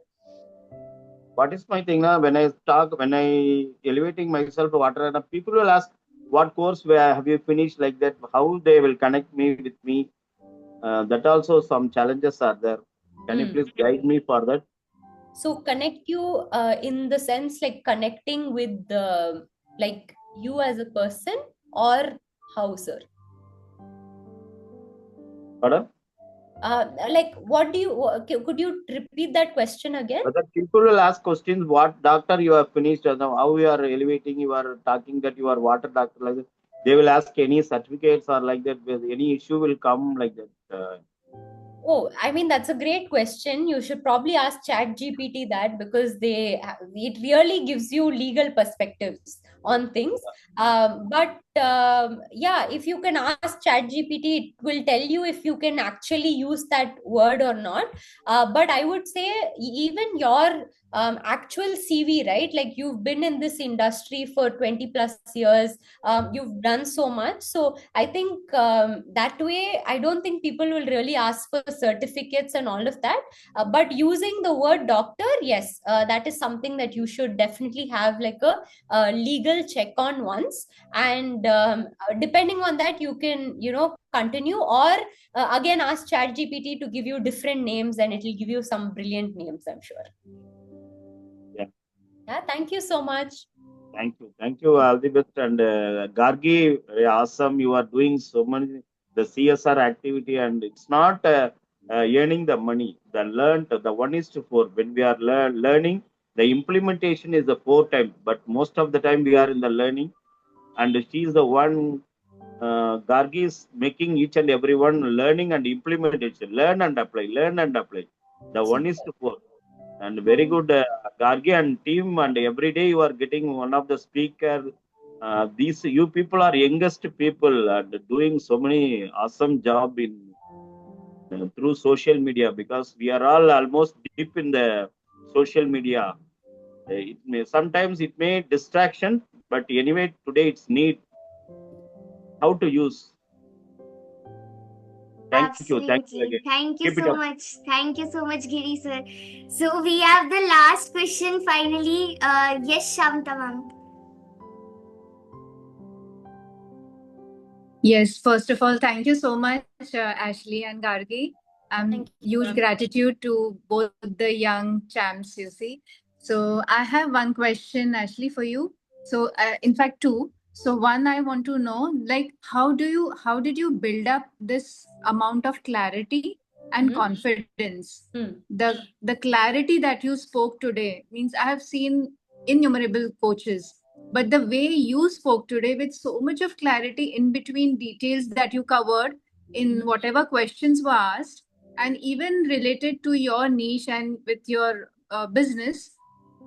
What is my thing now? When I elevating myself to water, people will ask what course where have you finished, like that, how they will connect me with me. That also some challenges are there. Can you please guide me for that? So connect you in the sense like connecting with the like you as a person, or how, sir? Pardon? Like what do you could you repeat that question again? But people will ask questions, what doctor you have finished, how you are elevating, you are talking that you are water doctor, like that. They will ask any certificates or like that, any issue will come like that. Oh, I mean, that's a great question. You should probably ask ChatGPT that, because it really gives you legal perspectives on things. Yeah, if you can ask ChatGPT, it will tell you if you can actually use that word or not. But I would say even your actual CV, right? Like you've been in this industry for 20 plus years. You've done so much. So I think that way, I don't think people will really ask for certificates and all of that. But using the word doctor, yes, that is something that you should definitely have like a legal check on once. And depending on that, you can, continue, or again, ask ChatGPT to give you different names, and it will give you some brilliant names, I'm sure. Yeah, thank you so much. Thank you, all the best. And Gargi, very awesome. You are doing so many the CSR activity, and it's not earning the money. The learned, the 1:4. When we are learning, the implementation is the 4 times, but most of the time we are in the learning, and she is the one. Gargi is making each and everyone learning and implementation. Learn and apply. Learn and apply. The 1:4. And very good, Gargi and team. And every day you are getting one of the speaker. These you people are youngest people and doing so many awesome job in through social media, because we are all almost deep in the social media. Sometimes it may distraction, but anyway today it's need how to use. Thank you Absolutely. again. Thank you Keep it so up. much. Thank you so much, Giri sir. So we have the last question finally. Yes, Shamta ma'am. Yes, first of all, thank you so much, Ashley and Gargi. Thank you, Huge ma'am. gratitude to both the young champs, you see. So I have one question, Ashley, for you. So in fact, two. So one, I want to know, like, how did you build up this amount of clarity and confidence? The clarity that you spoke today means I have seen innumerable coaches, but the way you spoke today with so much of clarity in between details that you covered in whatever questions were asked, and even related to your niche and with your business,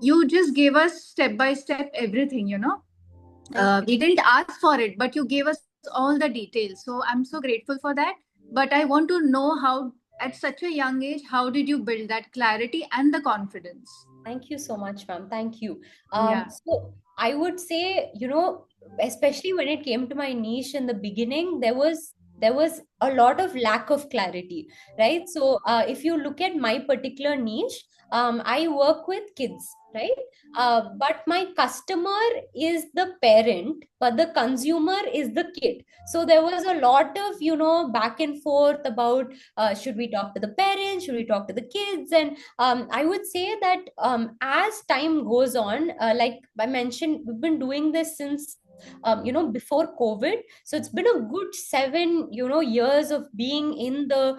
you just gave us step by step everything, we didn't ask for it, but you gave us all the details. So I'm so grateful for that. But I want to know how, at such a young age, how did you build that clarity and the confidence? Thank you so much, ma'am. Thank you. Yeah. So I would say, especially when it came to my niche in the beginning, there was a lot of lack of clarity, right? So if you look at my particular niche, I work with kids, right? But my customer is the parent, but the consumer is the kid. So there was a lot of, back and forth about should we talk to the parents, should we talk to the kids? And I would say that as time goes on, like I mentioned, we've been doing this since before COVID. So it's been a good 7 years of being in the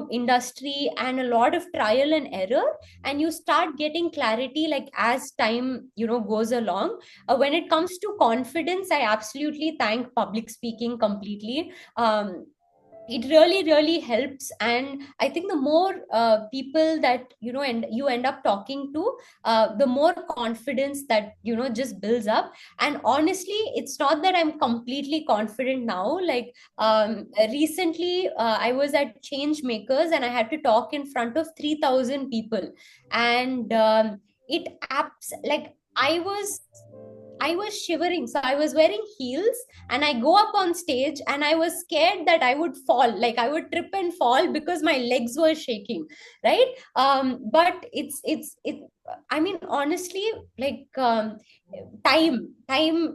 industry, and a lot of trial and error, and you start getting clarity like as time goes along. When it comes to confidence, I absolutely thank public speaking completely. It really helps, and I think the more people that and you end up talking to, the more confidence that just builds up. And honestly, it's not that I'm completely confident now. Like recently I was at Change Makers, and I had to talk in front of 3,000 people, and it apps like I was shivering. So I was wearing heels, and I go up on stage, and I was scared that I would fall, like I would trip and fall because my legs were shaking, right? But I mean, honestly, like time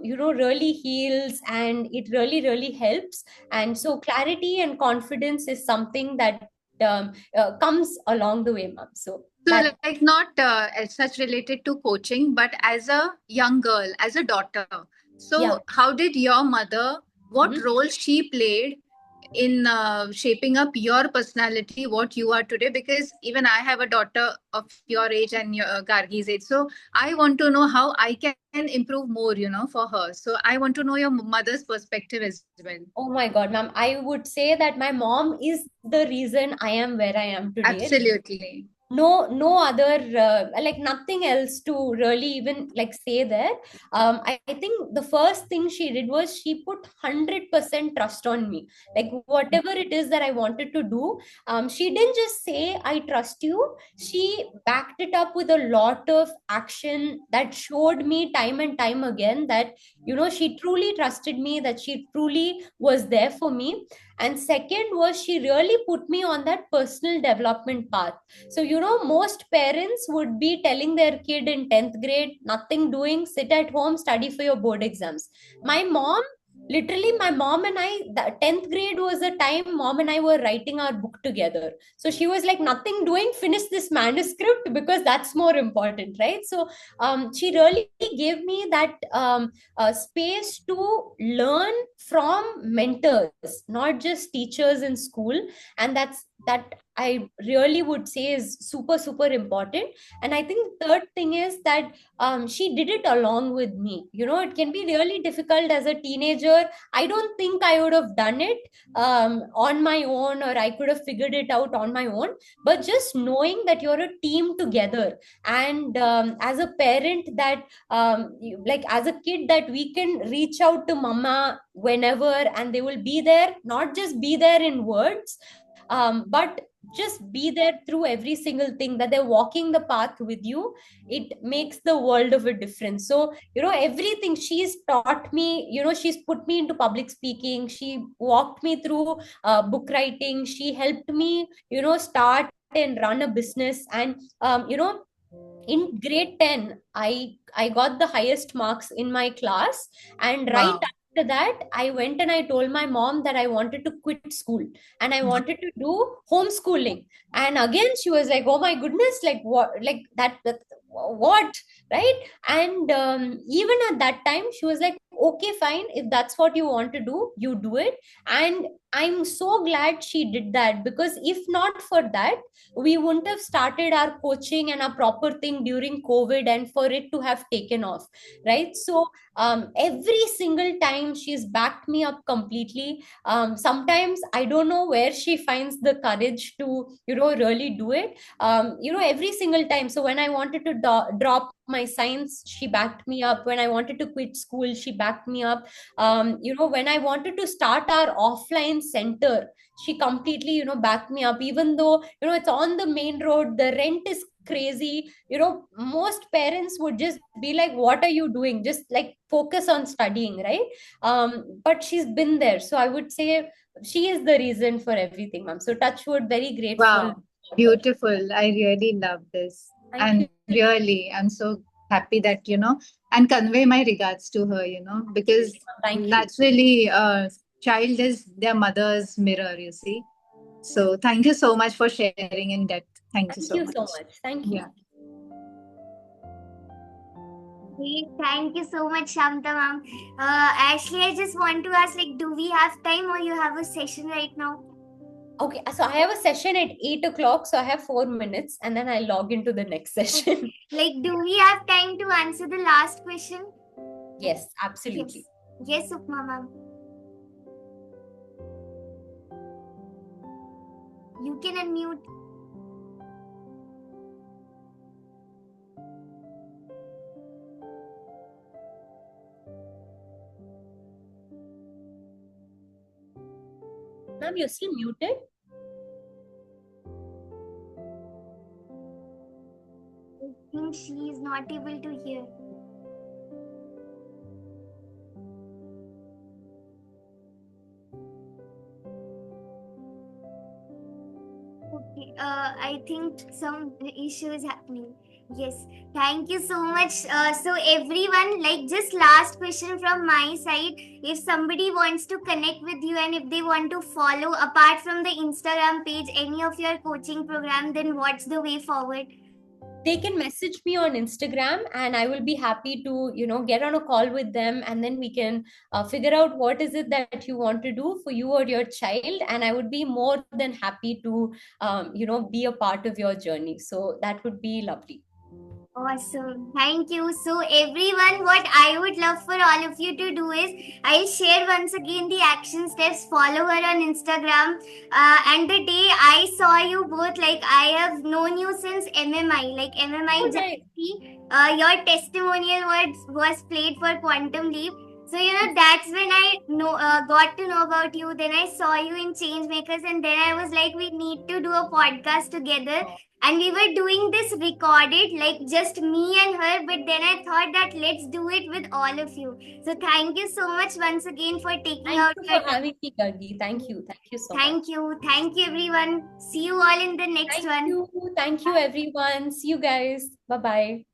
really heals, and it really helps. And so clarity and confidence is something that comes along the way, ma'am. So like not as such related to coaching, but as a young girl, as a daughter. So Yeah. how did your mother, what role she played in shaping up your personality, what you are today? Because even I have a daughter of your age and your Gargi's age. So I want to know how I can improve more, for her. So I want to know your mother's perspective as well. Oh my God, ma'am. I would say that my mom is the reason I am where I am today. Absolutely. No other like nothing else to really even like say there. I think the first thing she did was she put 100% trust on me. Like whatever it is that I wanted to do, she didn't just say I trust you. She backed it up with a lot of action that showed me time and time again that she truly trusted me, that she truly was there for me. And second was she really put me on that personal development path. So, most parents would be telling their kid in 10th grade, nothing doing, sit at home, study for your board exams. My mom and I, the 10th grade was the time mom and I were writing our book together. So she was like, nothing doing, finish this manuscript because that's more important, right? So she really gave me that space to learn from mentors, not just teachers in school. And that I really would say is super, super important. And I think the third thing is that she did it along with me. It can be really difficult as a teenager. I don't think I would have done it on my own, or I could have figured it out on my own. But just knowing that you're a team together, and as a parent, that like as a kid, that we can reach out to mama whenever, and they will be there, not just be there in words, but just be there through every single thing, that they're walking the path with you. It makes the world of a difference. So everything she's taught me, she's put me into public speaking, she walked me through book writing, she helped me start and run a business. And in grade 10, I got the highest marks in my class. And right Wow. after that, I went and I told my mom that I wanted to quit school and I wanted to do homeschooling. And again, she was like, oh my goodness, like what, like that what, right? And even at that time, she was like, okay, fine, if that's what you want to do, you do it. And I'm so glad she did that, because if not for that, we wouldn't have started our coaching and a proper thing during COVID, and for it to have taken off, right? So every single time she's backed me up completely. Sometimes I don't know where she finds the courage to really do it, every single time. So when I wanted to drop my science, she backed me up. When I wanted to quit school, she backed me up. When I wanted to start our offline center, she completely backed me up, even though it's on the main road, the rent is crazy. Most parents would just be like, what are you doing, just like focus on studying, right? But she's been there. So I would say she is the reason for everything, ma'am. So touch wood, very grateful. Wow. Beautiful. I really love this. Thank And really, I'm so happy that, and convey my regards to her, because Thank you. naturally, child is their mother's mirror, you see. So thank you so much for sharing in depth. Thank you so much. Thank you. Yeah. Great. Thank you so much, Shamta ma'am. Ashley, I just want to ask, like, do we have time, or you have a session right now? Okay, so I have a session at 8 o'clock, so I have 4 minutes, and then I log into the next session. Like, do we have time to answer the last question? Yes, absolutely. Yes, Upma ma'am. You can unmute. Ma'am, you're still muted. I think she is not able to hear. Okay, I think some issue is happening. Yes, thank you so much. So everyone, like, just last question from my side. If somebody wants to connect with you, and if they want to follow, apart from the Instagram page, any of your coaching program, then what's the way forward? They can message me on Instagram, and I will be happy to get on a call with them, and then we can figure out what is it that you want to do for you or your child, and I would be more than happy to be a part of your journey. So that would be lovely. Awesome. Thank you. So everyone, what I would love for all of you to do is, I'll share once again the action steps. Follow her on Instagram. And the day I saw you both, like, I have known you since MMI, like MMI Oh, nice. Jhansi. Your testimonial was played for Quantum Leap. So that's when I got to know about you. Then I saw you in Changemakers, and then I was like, we need to do a podcast together. And we were doing this recorded, like just me and her, but then I thought that let's do it with all of you. So thank you so much once again for taking out Thank you your for having me, Gargi. Thank you so much. Thank you. Thank you, everyone. See you all in the next one. Thank you everyone. See you guys. Bye bye.